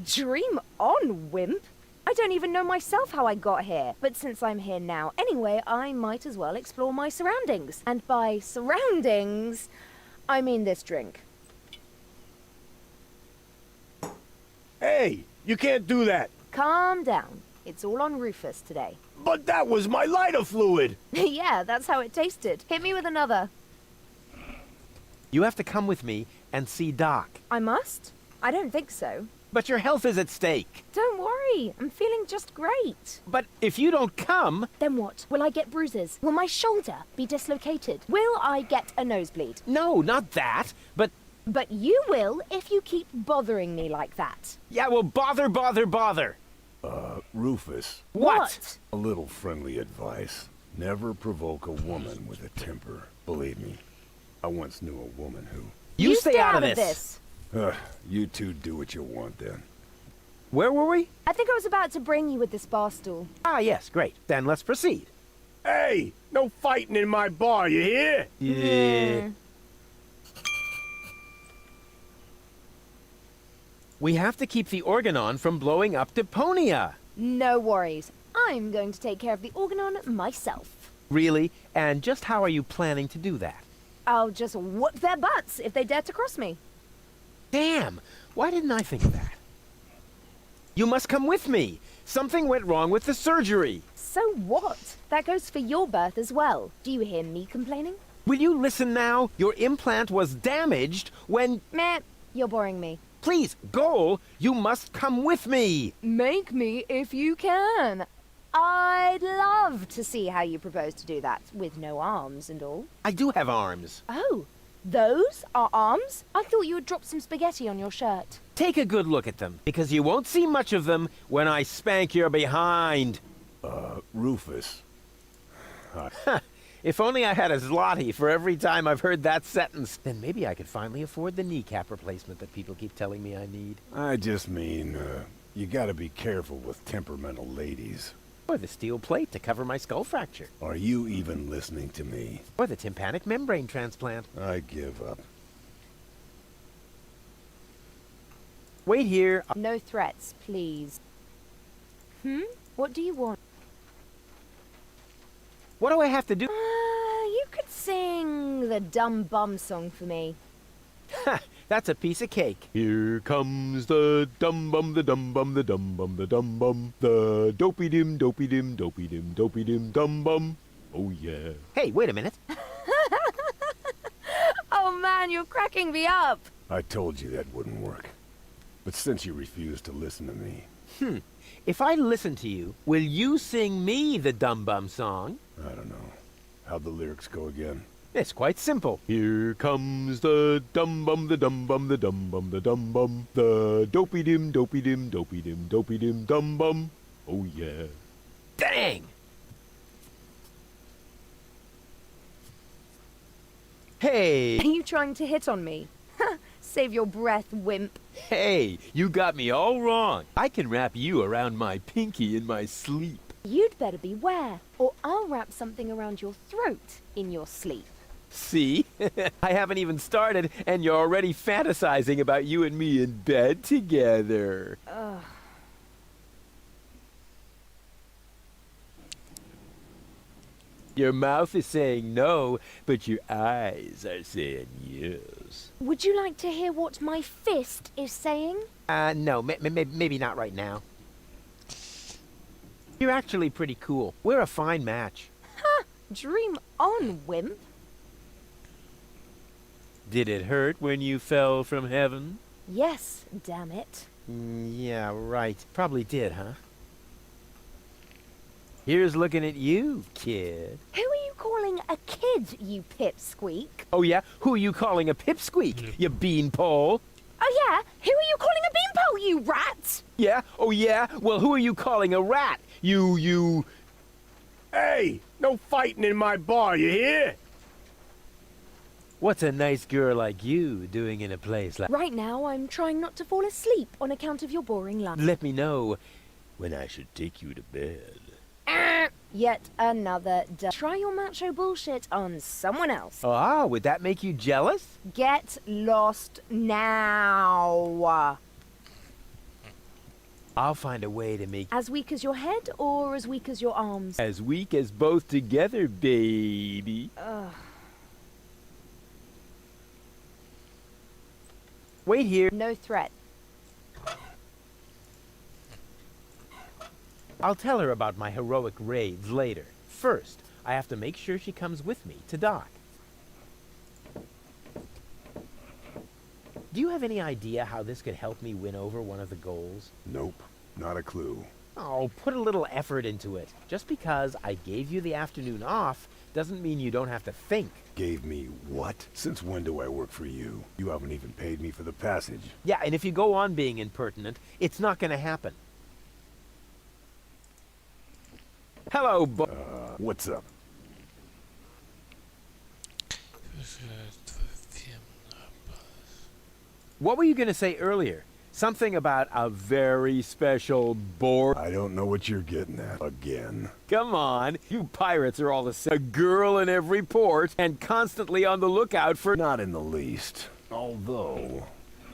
Dream on, wimp! I don't even know myself how I got here. But since I'm here now anyway, I might as well explore my surroundings. And by surroundings, I mean this drink. Hey, you can't do that. Calm down. It's all on Rufus today. But that was my lighter fluid. Yeah, that's how it tasted. Hit me with another. You have to come with me and see Doc. I must? I don't think so. But your health is at stake. Don't worry, I'm feeling just great. But if you don't come... Then what? Will I get bruises? Will my shoulder be dislocated? Will I get a nosebleed? No, not that, but... But you will if you keep bothering me like that. Yeah, well, bother. Rufus. What? A little friendly advice. Never provoke a woman with a temper. Believe me, I once knew a woman who... You stay out of this. You two do what you want then. Where were we? I think I was about to bring you with this bar stool. Ah, yes, great. Then let's proceed. Hey, no fighting in my bar, you hear? Yeah. We have to keep the organon from blowing up Deponia. No worries. I'm going to take care of the organon myself. Really? And just how are you planning to do that? I'll just whoop their butts if they dare to cross me. Damn! Why didn't I think of that? You must come with me. Something went wrong with the surgery. So what? That goes for your birth as well. Do you hear me complaining? Will you listen now? Your implant was damaged when... Meh, you're boring me. Please, Goal, you must come with me. Make me if you can. I'd love to see how you propose to do that, with no arms and all. I do have arms. Oh, those are arms? I thought you had dropped some spaghetti on your shirt. Take a good look at them, because you won't see much of them when I spank your behind. Rufus. If only I had a zloty for every time I've heard that sentence, then maybe I could finally afford the kneecap replacement that people keep telling me I need. I just mean, you gotta be careful with temperamental ladies. Or the steel plate to cover my skull fracture. Are you even listening to me? Or the tympanic membrane transplant. I give up. Wait here. No threats, please. What do you want? What do I have to do? You could sing the Dumb Bum song for me. That's a piece of cake. Here comes the dum bum, the dum bum, the dum bum, the dum bum, the dopey dim, dopey dim, dopey dim, dopey dim, dum bum. Oh yeah. Hey, wait a minute. Oh man, you're cracking me up. I told you that wouldn't work. But since you refuse to listen to me... If I listen to you, will you sing me the dum bum song? I don't know. How'd the lyrics go again? It's quite simple. Here comes the dum bum, the dum bum, the dum bum, the dum bum, the dopey dim, dopey dim, dopey dim, dopey dim, dum bum. Oh yeah. Dang! Hey! Are you trying to hit on me? Save your breath, wimp. Hey, you got me all wrong. I can wrap you around my pinky in my sleep. You'd better beware, or I'll wrap something around your throat in your sleep. See? I haven't even started, and you're already fantasizing about you and me in bed together. Ugh. Your mouth is saying no, but your eyes are saying yes. Would you like to hear what my fist is saying? No, maybe not right now. You're actually pretty cool. We're a fine match. Ha! Dream on, wimp. Did it hurt when you fell from heaven? Yes, damn it. Yeah, right. Probably did, huh? Here's looking at you, kid. Who are you calling a kid, you pipsqueak? Oh, yeah? Who are you calling a pipsqueak, you beanpole? Oh, yeah? Who are you calling a beanpole, you rat? Yeah? Oh, yeah? Well, who are you calling a rat? You... Hey, no fighting in my bar, you hear? What's a nice girl like you doing in a place like... Right now, I'm trying not to fall asleep on account of your boring life. Let me know when I should take you to bed. Yet another try your macho bullshit on someone else. Ah, would that make you jealous? Get lost now. I'll find a way to make... As weak as your head or as weak as your arms? As weak as both together, baby. Ugh. Wait here. No threat. I'll tell her about my heroic raids later. First, I have to make sure she comes with me to dock. Do you have any idea how this could help me win over one of the goals? Nope, not a clue. Oh, put a little effort into it. Just because I gave you the afternoon off doesn't mean you don't have to think. Gave me what? Since when do I work for you? You haven't even paid me for the passage. Yeah, and if you go on being impertinent, it's not gonna happen. Hello, what's up? What were you gonna say earlier? Something about a very special board? I don't know what you're getting at again. Come on, you pirates are all the same. A girl in every port and constantly on the lookout for... Not in the least. Although...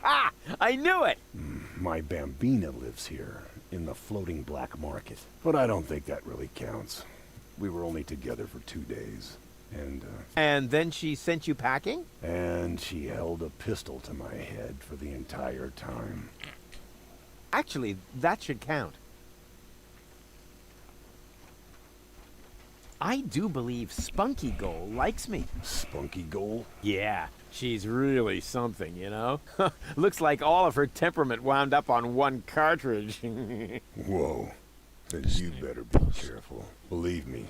Ah! I knew it! My Bambina lives here, in the floating black market. But I don't think that really counts. We were only together for 2 days. And then she sent you packing? And she held a pistol to my head for the entire time. Actually, that should count. I do believe Spunky Goal likes me. Spunky Goal? Yeah, she's really something, you know? Looks like all of her temperament wound up on one cartridge. Whoa. Then you better be careful. Believe me,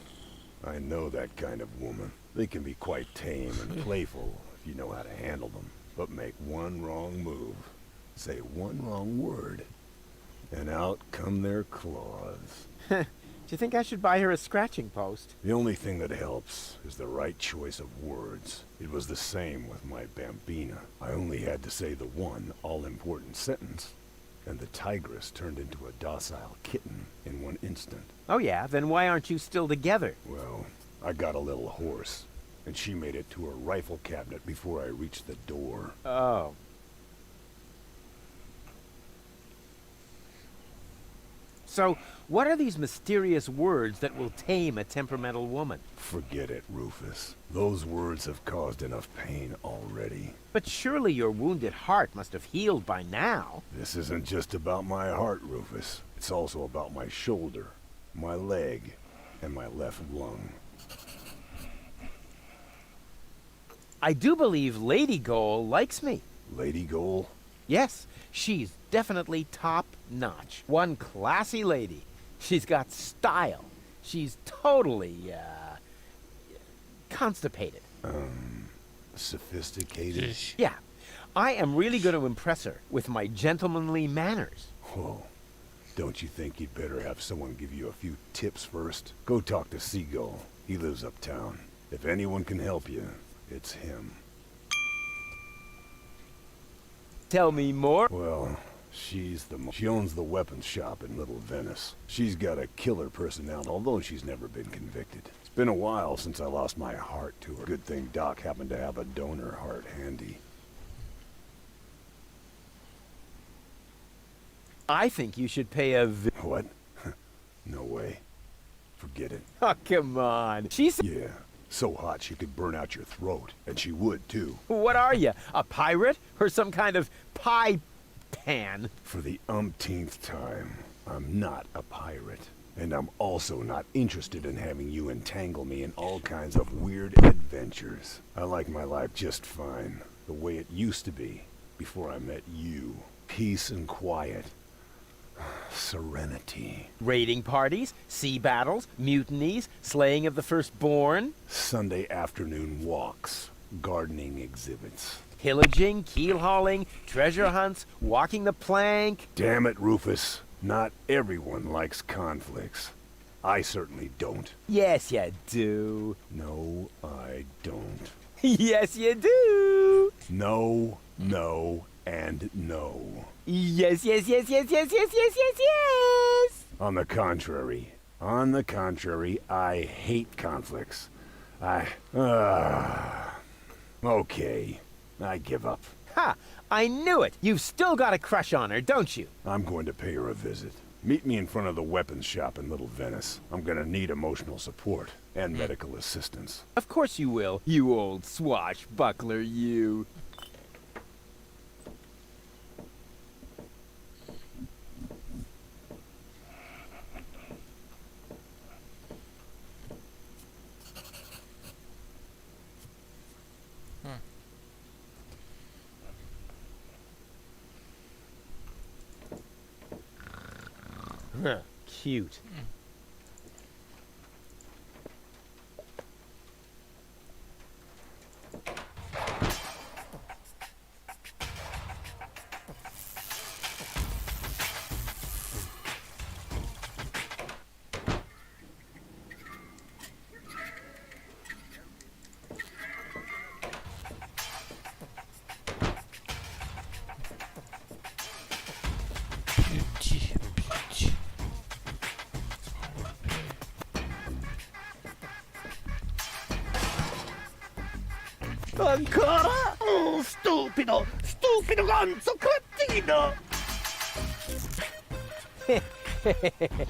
I know that kind of woman. They can be quite tame and playful if you know how to handle them. But make one wrong move, say one wrong word, and out come their claws. Do you think I should buy her a scratching post? The only thing that helps is the right choice of words. It was the same with my Bambina. I only had to say the one all-important sentence, and the tigress turned into a docile kitten in one instant. Oh yeah, then why aren't you still together? Well, I got a little hoarse, and she made it to her rifle cabinet before I reached the door. Oh. So, what are these mysterious words that will tame a temperamental woman? Forget it, Rufus. Those words have caused enough pain already. But surely your wounded heart must have healed by now. This isn't just about my heart, Rufus. It's also about my shoulder, my leg, and my left lung. I do believe Lady Goal likes me. Lady Goal? Yes, she's definitely top-notch. One classy lady. She's got style. She's totally, constipated. Sophisticated? Yeah. I am really going to impress her with my gentlemanly manners. Whoa. Don't you think you'd better have someone give you a few tips first? Go talk to Seagull. He lives uptown. If anyone can help you, it's him. Tell me more. Well, she owns the weapons shop in Little Venice. She's got a killer personality, although she's never been convicted. It's been a while since I lost my heart to her. Good thing Doc happened to have a donor heart handy. I think you should pay a What? No way. Forget it. Oh, come on. She's... Yeah. So hot she could burn out your throat. And she would, too. What are you? A pirate? Or some kind of pie pan? For the umpteenth time, I'm not a pirate. And I'm also not interested in having you entangle me in all kinds of weird adventures. I like my life just fine, the way it used to be, before I met you. Peace and quiet. Serenity. Raiding parties, sea battles, mutinies, slaying of the firstborn. Sunday afternoon walks, gardening exhibits. Pillaging, keel hauling, treasure hunts, walking the plank. Damn it, Rufus. Not everyone likes conflicts. I certainly don't. Yes, you do. No, I don't. Yes, you do. No, no, and no. Yes, yes, yes, yes, yes, yes, yes, yes, yes. On the contrary, I hate conflicts. Okay, I give up. Ha! I knew it! You've still got a crush on her, don't you? I'm going to pay her a visit. Meet me in front of the weapons shop in Little Venice. I'm gonna need emotional support and medical assistance. Of course you will, you old swashbuckler, you. Huh, cute. Ancora? Oh, stupido! Stupido gonzo cretino!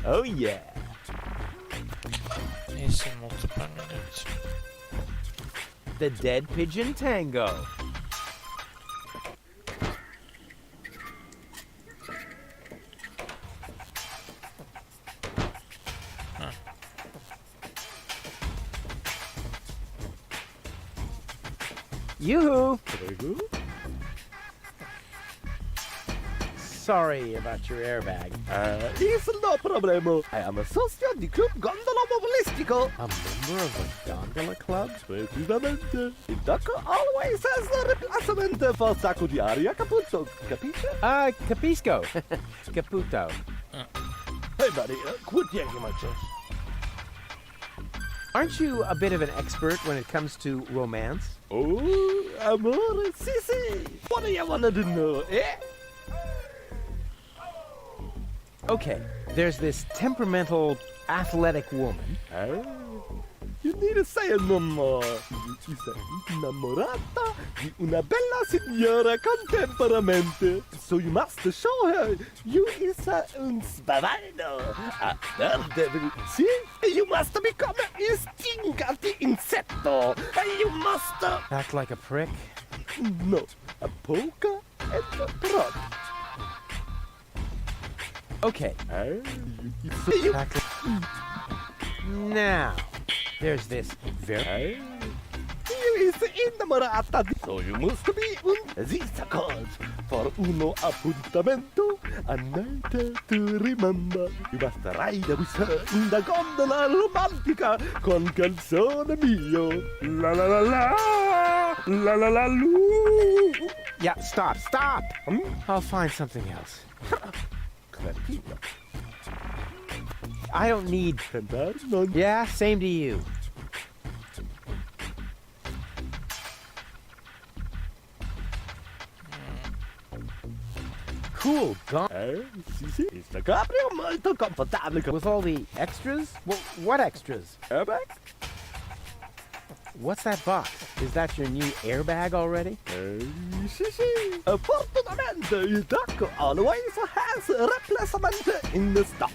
Oh yeah. Если молча поменять. The Dead Pigeon Tango. Yoo-hoo! Sorry about your airbag. It's no problemo. I am a socio di Club Gondola Mobilistico. A member of the Gondola Club? Precisamente. Il doc always has a replacement for sacco di aria, capuzzo. Capisce? Capisco. Caputo. Hey, buddy, quit yanking my chest. Aren't you a bit of an expert when it comes to romance? Oh, amore, sì. What do you want to know, eh? Okay, there's this temperamental, athletic woman. You need to say it no more. You sei innamorata di una bella signora con temperamento. So you must show her you is un spavaldo. A daredevil, see? You must become a stingati insetto. You must... Act like a prick? No, a polka and a prod. Okay. Now, there's this very... You is innamorata, so you must be un zizzacos for uno appuntamento, a night to remember. You must ride with her in the gondola romantica con calzone mio. La la la la, la la la loo. Yeah, stop. I'll find something else. I don't need... Yeah, same to you. Cool, gone. It's the cabrio molto comfortable. With all the extras? What extras? Airbag? What's that box? Is that your new airbag already? Sì. Fortunatamente il doc always has a replacement in the stock.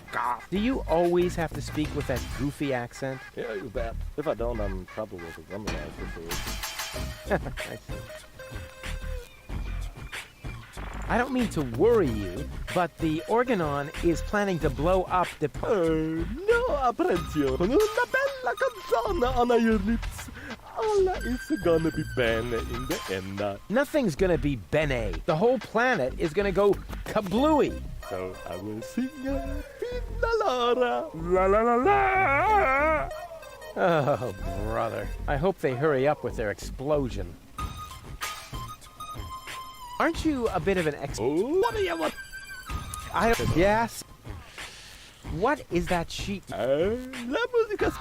Do you always have to speak with that goofy accent? Yeah, you bet. If I don't, I'm trouble with the woman. I see. I don't mean to worry you, but the Organon is planning to blow up No apprezzo. Con una bella canzone on your lips. All is gonna be bene in the end. Nothing's gonna be bene. The whole planet is gonna go kablooey. So I will sing Fina Laura. La la la la. Oh, brother. I hope they hurry up with their explosion. Aren't you a bit of an What do you want? Yes. What is that sheet? La musica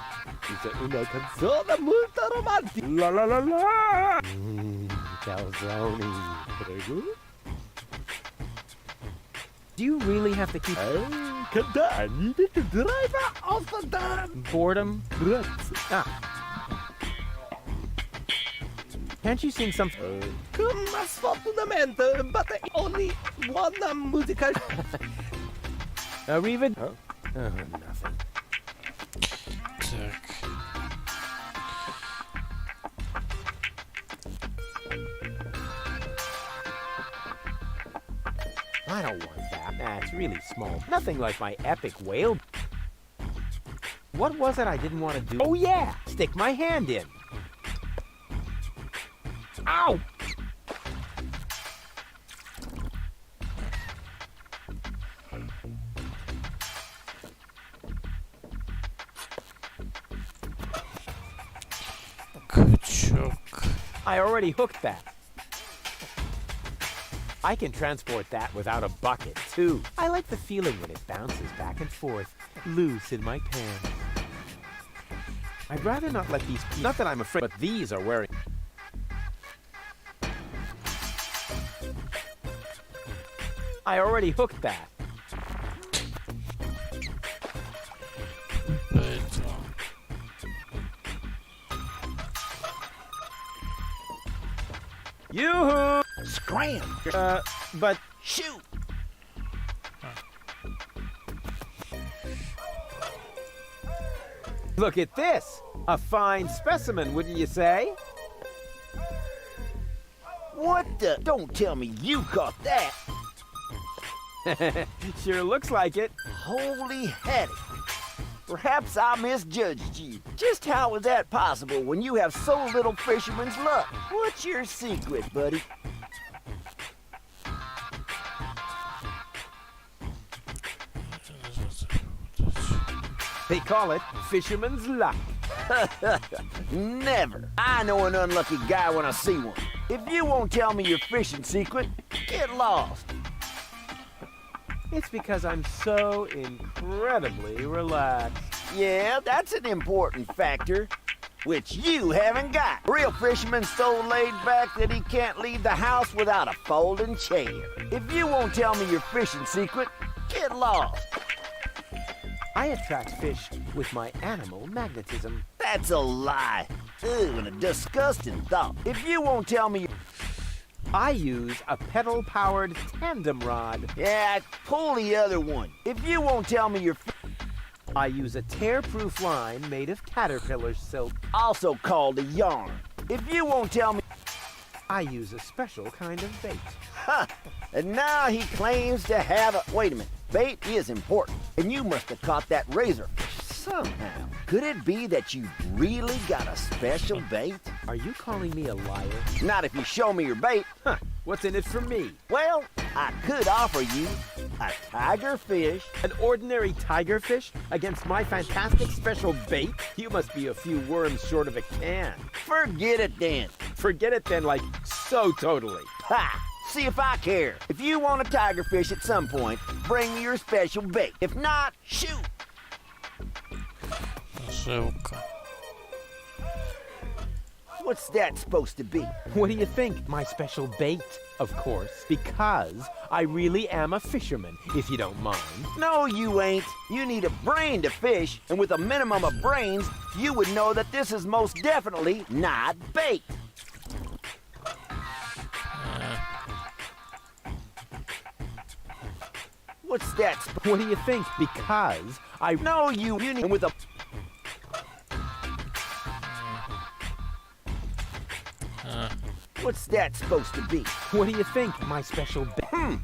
è una canzone molto romantica. La la la la. Calzone. Prego. Do you really have to keep I needed to drive off the damn boredom? Grazie. Can't you sing something? Come sfortunatamente, but only one musical. Reven? Huh? Nothing. Так. I don't want that. It's really small. Nothing like my epic whale. What was it I didn't want to do? Oh yeah! Stick my hand in. Ow! Качок. I already hooked that. I can transport that without a bucket, too. I like the feeling when it bounces back and forth, loose in my pants. I'd rather not let these... Not that I'm afraid, but these are wearing... I already hooked that. Yoo-hoo! Scram! But... Shoot! Look at this! A fine specimen, wouldn't you say? What the? Don't tell me you caught that! Sure looks like it. Holy heady! Perhaps I misjudged you. Just how was that possible when you have so little fisherman's luck? What's your secret, buddy? They call it fisherman's luck. Never. I know an unlucky guy when I see one. If you won't tell me your fishing secret, get lost. It's because I'm so incredibly relaxed. Yeah, that's an important factor, which you haven't got. Real fisherman's so laid back that he can't leave the house without a folding chair. If you won't tell me your fishing secret, get lost. I attract fish with my animal magnetism. That's a lie. Ugh, and a disgusting thought. If you won't tell me... I use a pedal-powered tandem rod. Yeah, pull the other one. If you won't tell me your... I use a tear-proof line made of caterpillar silk. Also called a yarn. If you won't tell me... I use a special kind of bait. Ha! And now he claims to have a... Wait a minute. Bait is important. And you must have caught that razorfish somehow. Could it be that you really got a special bait? Are you calling me a liar? Not if you show me your bait. Huh. What's in it for me? Well, I could offer you a tiger fish. An ordinary tiger fish against my fantastic special bait? You must be a few worms short of a can. Forget it then. Forget it then, like, so totally. Ha! See if I care. If you want a tiger fish at some point, bring me your special bait. If not, shoot. Жилка. What's that supposed to be? What do you think? My special bait, of course. Because I really am a fisherman, if you don't mind. No, you ain't. You need a brain to fish, and with a minimum of brains, you would know that this is most definitely not bait. What's that? What do you think? Because I... No, you need... And with a... What's that supposed to be? What do you think? My special bait.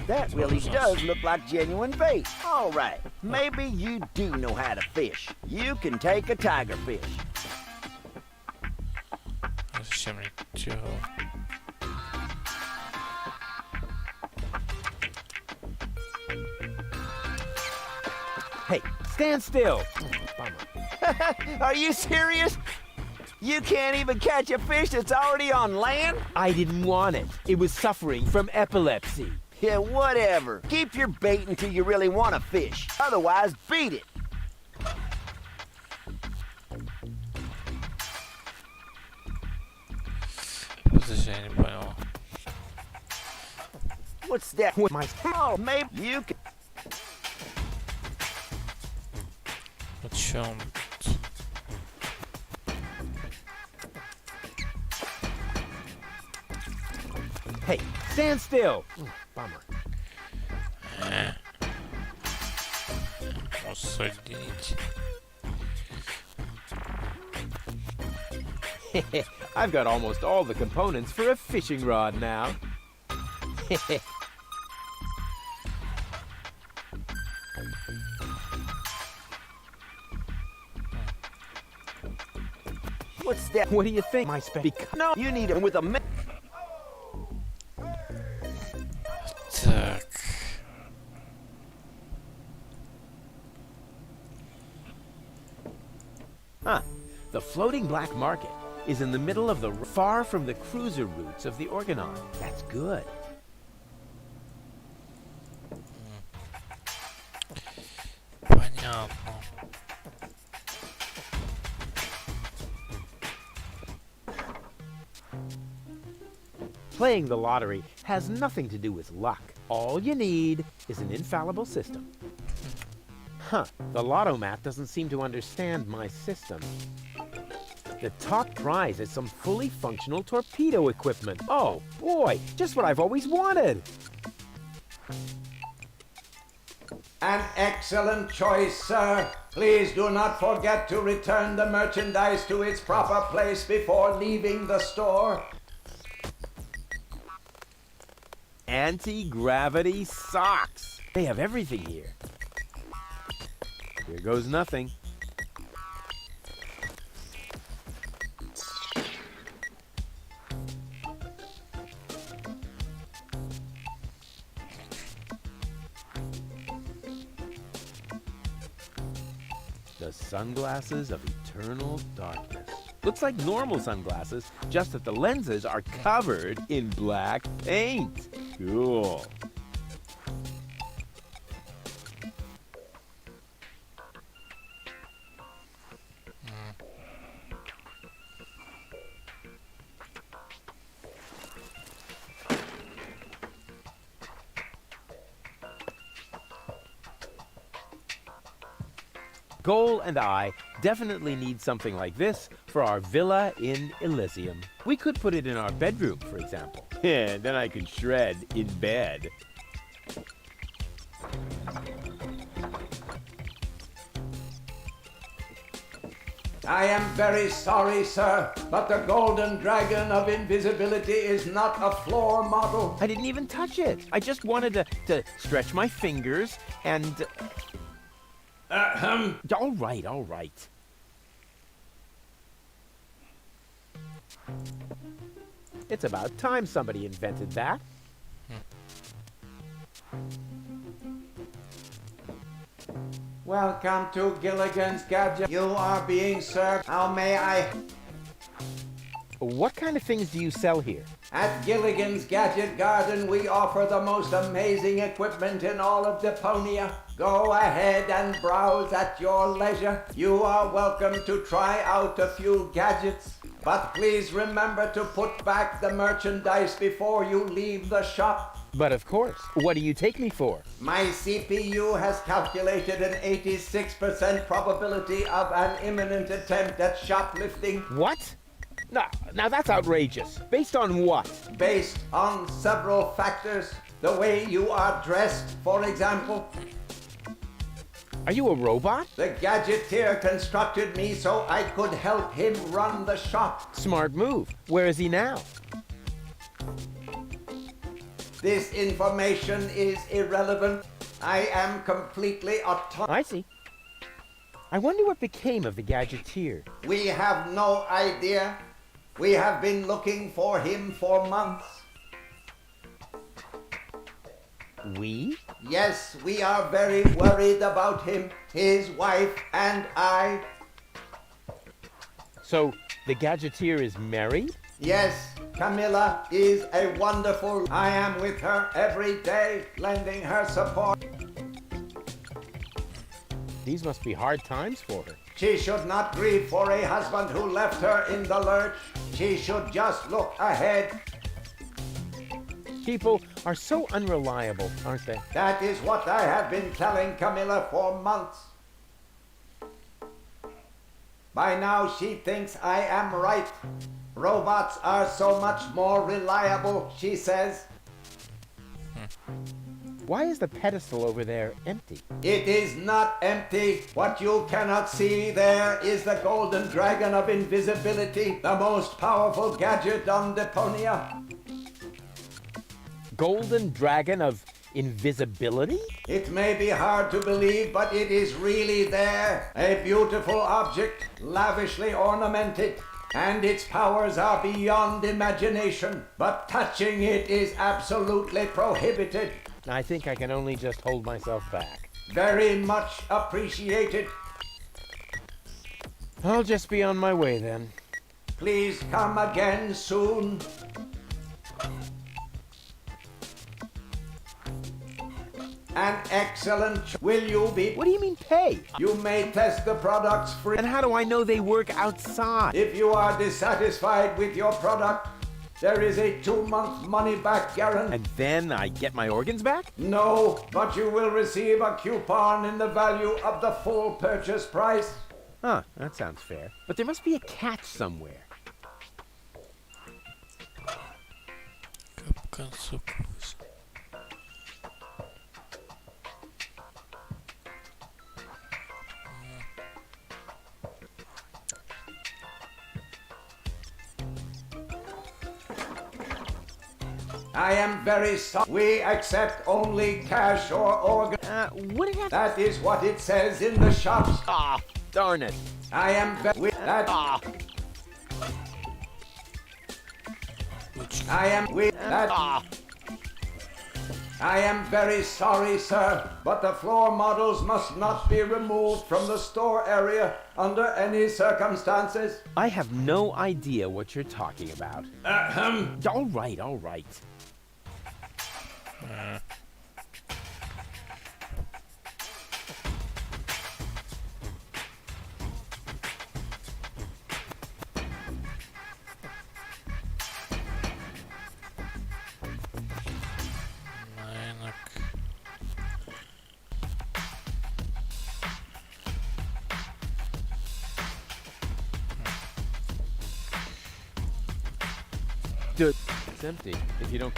That really does look like genuine bait. All right, maybe you do know how to fish. You can take a tiger fish. Зачем мне чего? Hey, stand still. Are you serious? You can't even catch a fish that's already on land? I didn't want it. It was suffering from epilepsy. Yeah, whatever. Keep your bait until you really want to fish. Otherwise, beat it. Подожди, я не понял. What's that? My oh, maybe you can. О чем? Hey, stand still. Bummer. Усадить. I've got almost all the components for a fishing rod now. What's that? What do you think, my No, you need it with a. Так. Huh. The floating black market is in the middle of the far from the cruiser routes of the Organon. That's good. Понятно. Playing the lottery has nothing to do with luck. All you need is an infallible system. Huh, the Lotto-Mat doesn't seem to understand my system. The top prize is some fully functional torpedo equipment. Oh, boy, just what I've always wanted. An excellent choice, sir. Please do not forget to return the merchandise to its proper place before leaving the store. Anti-gravity socks. They have everything here. Here goes nothing. The sunglasses of eternal darkness. Looks like normal sunglasses, just that the lenses are covered in black paint. Cool. Cole and I definitely need something like this for our villa in Elysium. We could put it in our bedroom, for example. And then I could shred in bed. I am very sorry, sir, but the Golden Dragon of Invisibility is not a floor model. I didn't even touch it. I just wanted to stretch my fingers and... All right, all right. It's about time somebody invented that. Welcome to Gilligan's Gadget. You are being served. How may I? What kind of things do you sell here? At Gilligan's Gadget Garden, we offer the most amazing equipment in all of Deponia. Go ahead and browse at your leisure. You are welcome to try out a few gadgets. But please remember to put back the merchandise before you leave the shop. But of course. What do you take me for? My CPU has calculated an 86% probability of an imminent attempt at shoplifting. What? Now that's outrageous. Based on what? Based on several factors. The way you are dressed, for example. Are you a robot? The gadgeteer constructed me so I could help him run the shop. Smart move. Where is he now? This information is irrelevant. I am completely autonomous. I see. I wonder what became of the gadgeteer. We have no idea. We have been looking for him for months. We? Yes, we are very worried about him, his wife, and I. So, the gadgeteer is married? Yes, Camilla is a wonderful. I am with her every day, lending her support. These must be hard times for her. She should not grieve for a husband who left her in the lurch. She should just look ahead. People are so unreliable, aren't they? That is what I have been telling Camilla for months. By now she thinks I am right. Robots are so much more reliable, she says. Why is the pedestal over there empty? It is not empty. What you cannot see there is the golden dragon of invisibility, the most powerful gadget on Deponia. Golden dragon of invisibility? It may be hard to believe, but it is really there. A beautiful object, lavishly ornamented. And its powers are beyond imagination. But touching it is absolutely prohibited. I think I can only just hold myself back. Very much appreciated. I'll just be on my way then. Please come again soon. An excellent. Will you be? What do you mean pay? You may test the products free. And how do I know they work outside? If you are dissatisfied with your product, there is a 2-month money-back guarantee. And then I get my organs back? No, but you will receive a coupon in the value of the full purchase price. Huh, that sounds fair. But there must be a catch somewhere. I am very sorry. We accept only cash or organ. What did it have? That is what it says in the shops. Ah, darn it. I am very. I am with that. I am very sorry, sir, but the floor models must not be removed from the store area under any circumstances. I have no idea what you're talking about. All right, all right. Dude, it's empty. If you don't...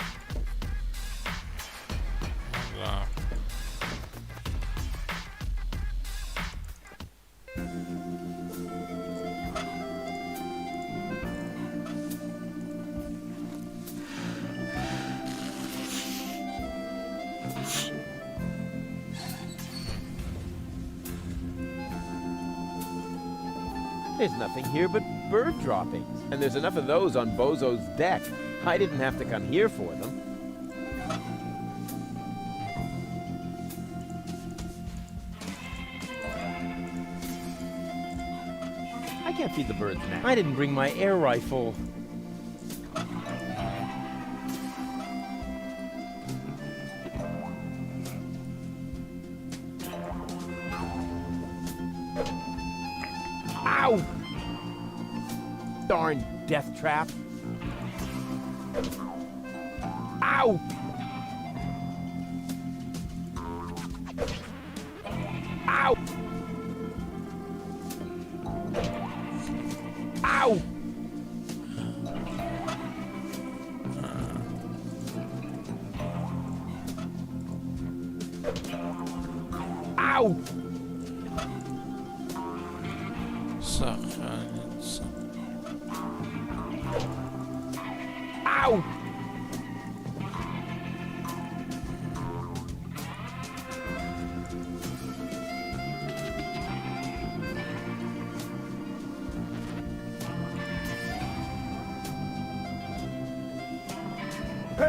There's nothing here but bird droppings. And there's enough of those on Bozo's deck. I didn't have to come here for them. I can't feed the birds now. I didn't bring my air rifle. Ow! Darn death trap. Ow! Ow! Ow! Ow! Сохранится. Ow!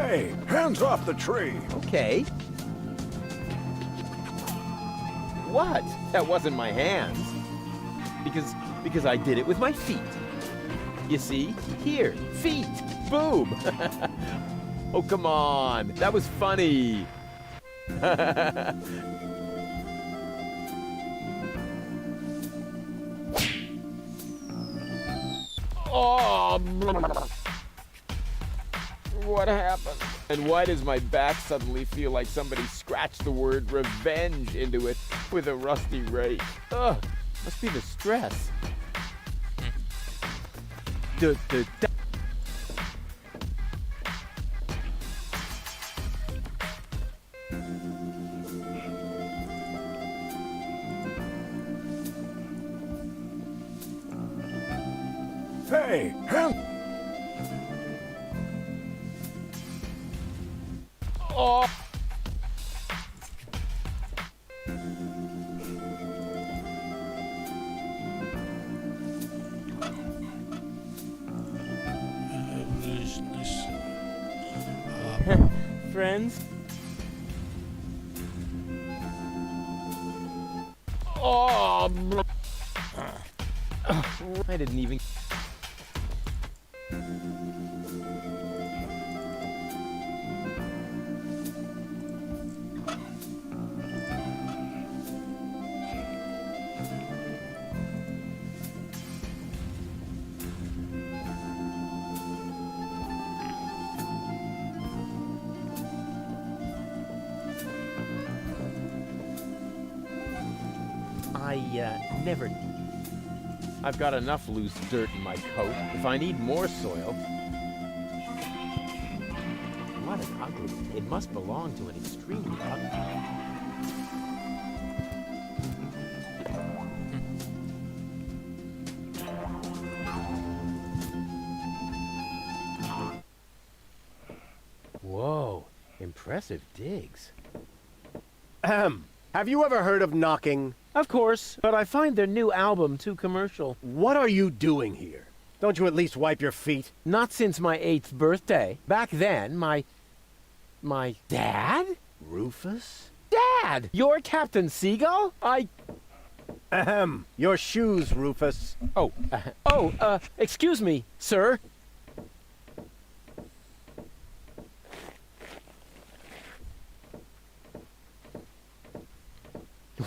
Hey, hands off the tree. Okay. What? That wasn't my hands. Because I did it with my feet. You see? Here, feet. Boom. Oh, come on. That was funny. Oh, what happened? And why does my back suddenly feel like somebody scratched the word revenge into it with a rusty rake? Ugh, must be the stress. Duh, duh, duh. Hey, hands. Oh. Friends? Oh. I didn't even... never... I've got enough loose dirt in my coat. If I need more soil... What an ugly... It must belong to an extremely ugly... Whoa, impressive digs. Ahem. Have you ever heard of knocking? Of course, but I find their new album too commercial. What are you doing here? Don't you at least wipe your feet? Not since my 8th birthday. Back then, my dad? Rufus? Dad! You're Captain Seagull? Ahem. Your shoes, Rufus. Excuse me, sir.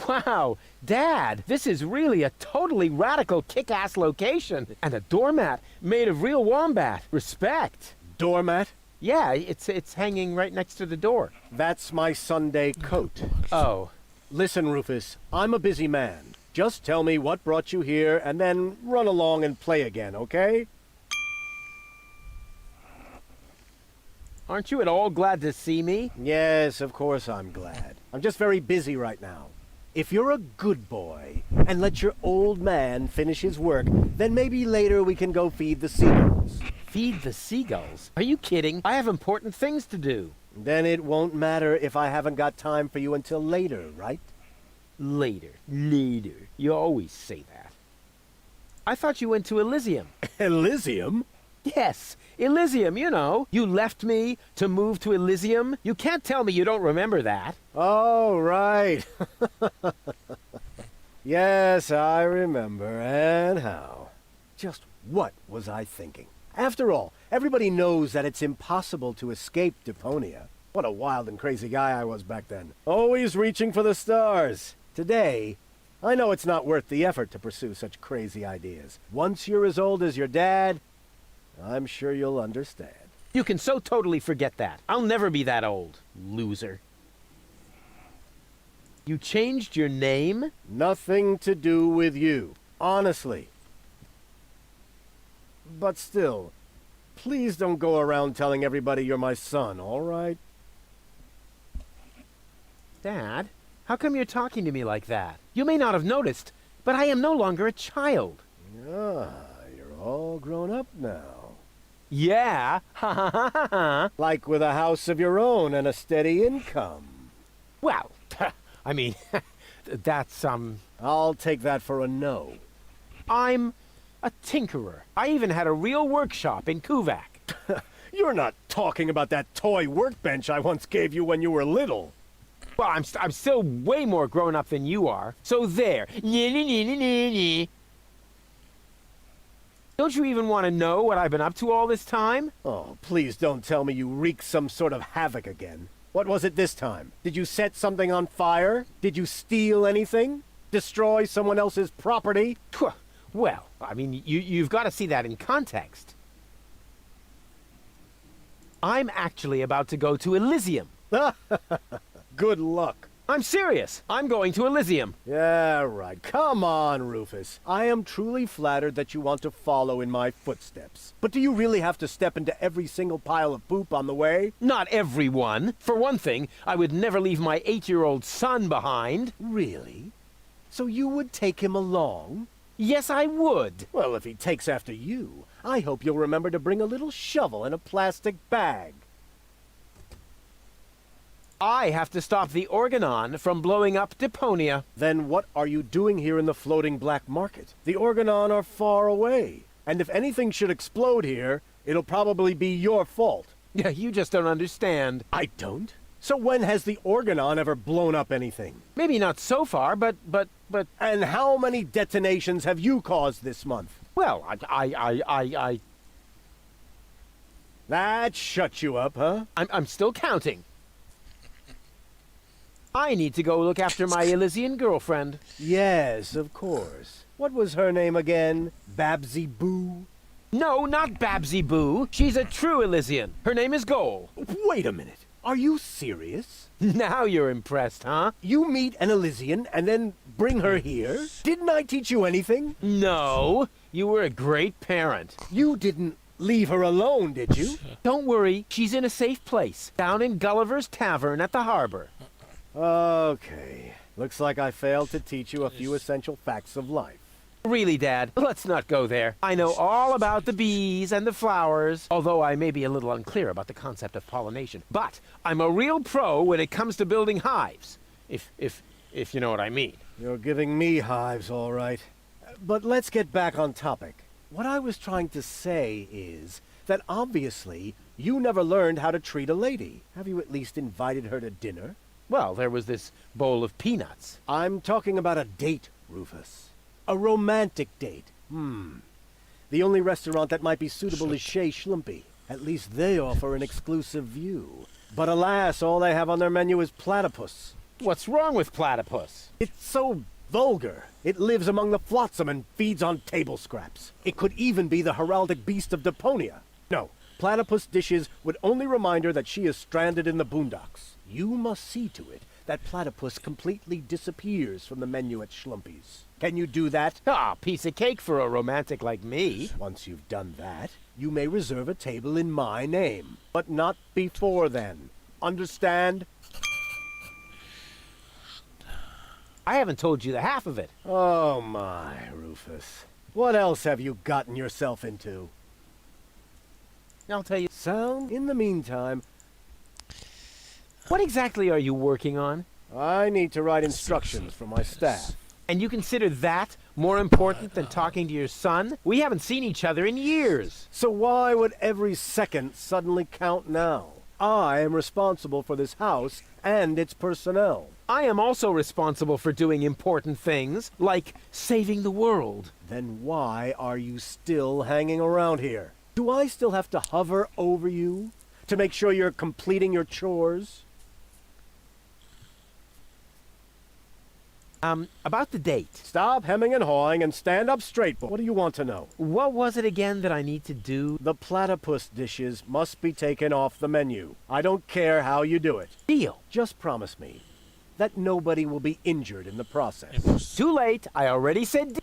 Wow, Dad, this is really a totally radical kick-ass location. And a doormat made of real wombat. Respect. Doormat? Yeah, it's hanging right next to the door. That's my Sunday coat. Oh. Listen, Rufus, I'm a busy man. Just tell me what brought you here and then run along and play again, okay? Aren't you at all glad to see me? Yes, of course I'm glad. I'm just very busy right now. If you're a good boy and let your old man finish his work, then maybe later we can go feed the seagulls. Feed the seagulls? Are you kidding? I have important things to do. Then it won't matter if I haven't got time for you until later, right? Later. You always say that. I thought you went to Elysium. Elysium? Yes, Elysium, you know. You left me to move to Elysium. You can't tell me you don't remember that. Oh, right. Yes, I remember. And how? Just what was I thinking? After all, everybody knows that it's impossible to escape Deponia. What a wild and crazy guy I was back then. Always reaching for the stars. Today, I know it's not worth the effort to pursue such crazy ideas. Once you're as old as your dad, I'm sure you'll understand. You can so totally forget that. I'll never be that old, loser. You changed your name? Nothing to do with you. Honestly. But still, please don't go around telling everybody you're my son, all right? Dad, how come you're talking to me like that? You may not have noticed, but I am no longer a child. Ah, you're all grown up now. Yeah, ha ha ha ha ha. Like with a house of your own and a steady income. Well, I mean, that's, I'll take that for a no. I'm a tinkerer. I even had a real workshop in Kuvak. You're not talking about that toy workbench I once gave you when you were little. Well, I'm still way more grown up than you are. So there. Don't you even want to know what I've been up to all this time? Oh, please don't tell me you wreaked some sort of havoc again. What was it this time? Did you set something on fire? Did you steal anything? Destroy someone else's property? Well, I mean, you've got to see that in context. I'm actually about to go to Elysium. Good luck. I'm serious. I'm going to Elysium. Yeah, right. Come on, Rufus. I am truly flattered that you want to follow in my footsteps. But do you really have to step into every single pile of poop on the way? Not everyone. For one thing, I would never leave my 8-year-old son behind. Really? So you would take him along? Yes, I would. Well, if he takes after you, I hope you'll remember to bring a little shovel and a plastic bag. I have to stop the Organon from blowing up Deponia. Then what are you doing here in the floating black market? The Organon are far away. And if anything should explode here, it'll probably be your fault. Yeah, you just don't understand. I don't? So when has the Organon ever blown up anything? Maybe not so far, but... And how many detonations have you caused this month? Well, That shut you up, huh? I'm still counting. I need to go look after my Elysian girlfriend. Yes, of course. What was her name again? Babsy Boo? No, not Babsy Boo. She's a true Elysian. Her name is Goal. Wait a minute. Are you serious? Now you're impressed, huh? You meet an Elysian and then bring her here? Didn't I teach you anything? No. You were a great parent. You didn't leave her alone, did you? Don't worry. She's in a safe place. Down in Gulliver's Tavern at the harbor. Okay. Looks like I failed to teach you a few essential facts of life. Really, Dad, let's not go there. I know all about the bees and the flowers, although I may be a little unclear about the concept of pollination. But I'm a real pro when it comes to building hives, if you know what I mean. You're giving me hives, all right. But let's get back on topic. What I was trying to say is that obviously you never learned how to treat a lady. Have you at least invited her to dinner? Well, there was this bowl of peanuts. I'm talking about a date, Rufus. A romantic date. The only restaurant that might be suitable is Chez Schlumpy. At least they offer an exclusive view. But alas, all they have on their menu is platypus. What's wrong with platypus? It's so vulgar. It lives among the flotsam and feeds on table scraps. It could even be the heraldic beast of Deponia. No, platypus dishes would only remind her that she is stranded in the boondocks. You must see to it that platypus completely disappears from the menu at Schlumpy's. Can you do that? Ah, piece of cake for a romantic like me. Once you've done that, you may reserve a table in my name. But not before then. Understand? I haven't told you the half of it. Oh my, Rufus. What else have you gotten yourself into? I'll tell you. Sound? In the meantime, what exactly are you working on? I need to write instructions for my staff. And you consider that more important than talking to your son? We haven't seen each other in years. So why would every second suddenly count now? I am responsible for this house and its personnel. I am also responsible for doing important things, like saving the world. Then why are you still hanging around here? Do I still have to hover over you to make sure you're completing your chores? About the date. Stop hemming and hawing and stand up straight. What do you want to know? What was it again that I need to do? The platypus dishes must be taken off the menu. I don't care how you do it. Deal. Just promise me that nobody will be injured in the process. Too late. I already said...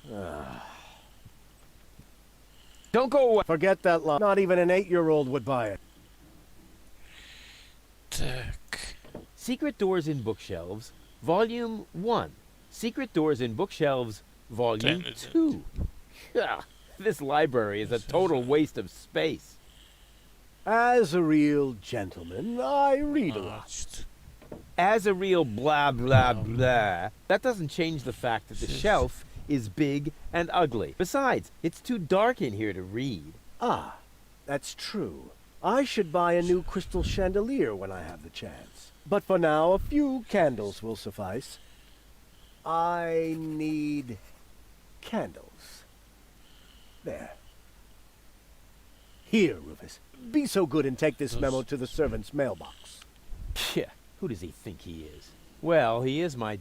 Don't go away. Forget that line. Not even an 8-year-old would buy it. Secret Doors in Bookshelves, Volume 1. Secret Doors in Bookshelves, Volume 2. This library is a total waste of space. As a real gentleman, I read a lot. As a real blah blah blah. That doesn't change the fact that the shelf is big and ugly. Besides, it's too dark in here to read. Ah, that's true. I should buy a new crystal chandelier when I have the chance. But for now, a few candles will suffice. I need candles. There. Here, Rufus. Be so good and take this memo to the servant's mailbox. Yeah, who does he think he is? Well, he is my...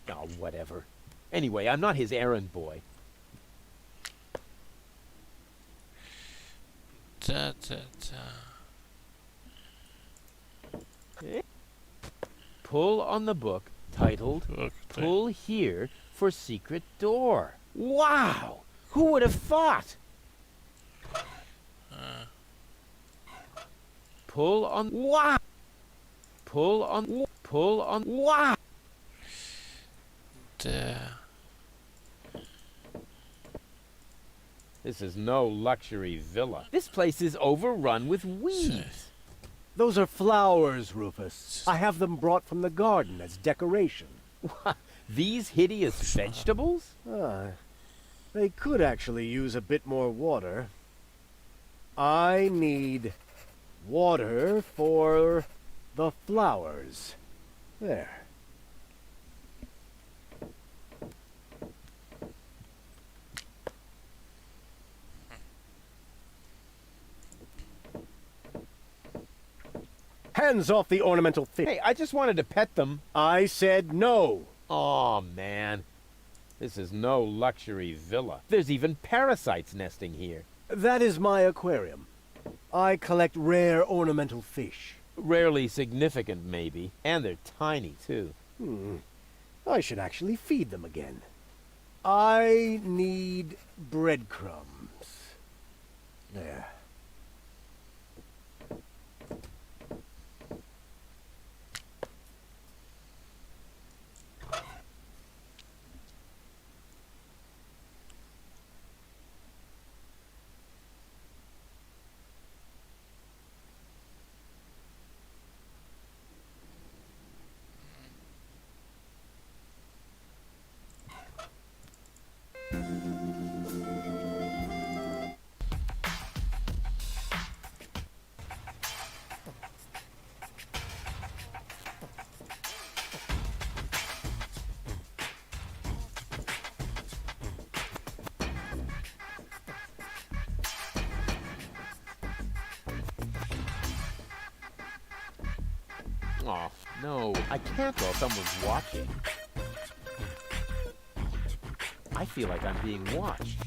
Oh, whatever. Anyway, I'm not his errand boy. Da, da, da. Pull on the book titled Pull Here for Secret Door. Wow! Who would have thought? Pull on... Wow! Pull on... Pull on... Wow! This is no luxury villa. This place is overrun with weeds. Those are flowers, Rufus. I have them brought from the garden as decoration. These hideous vegetables? They could actually use a bit more water. I need water for the flowers. There. Hands off the ornamental fish. Hey, I just wanted to pet them. I said no. Aw, man. This is no luxury villa. There's even parasites nesting here. That is my aquarium. I collect rare ornamental fish. Rarely significant, maybe. And they're tiny, too. I should actually feed them again. I need breadcrumbs. There. Oh, no. I can't while someone's watching. I feel like I'm being watched.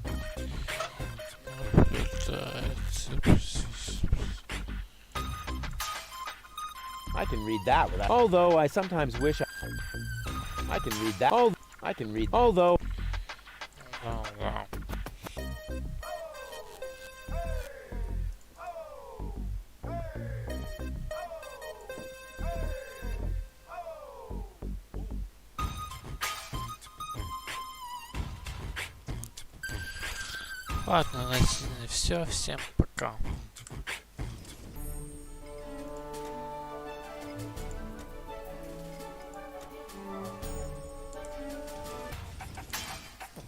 I can read that without... Although I sometimes wish I can read that. Oh, I can read... Although... Oh, wow. Ладно, на сегодня все. Всем пока.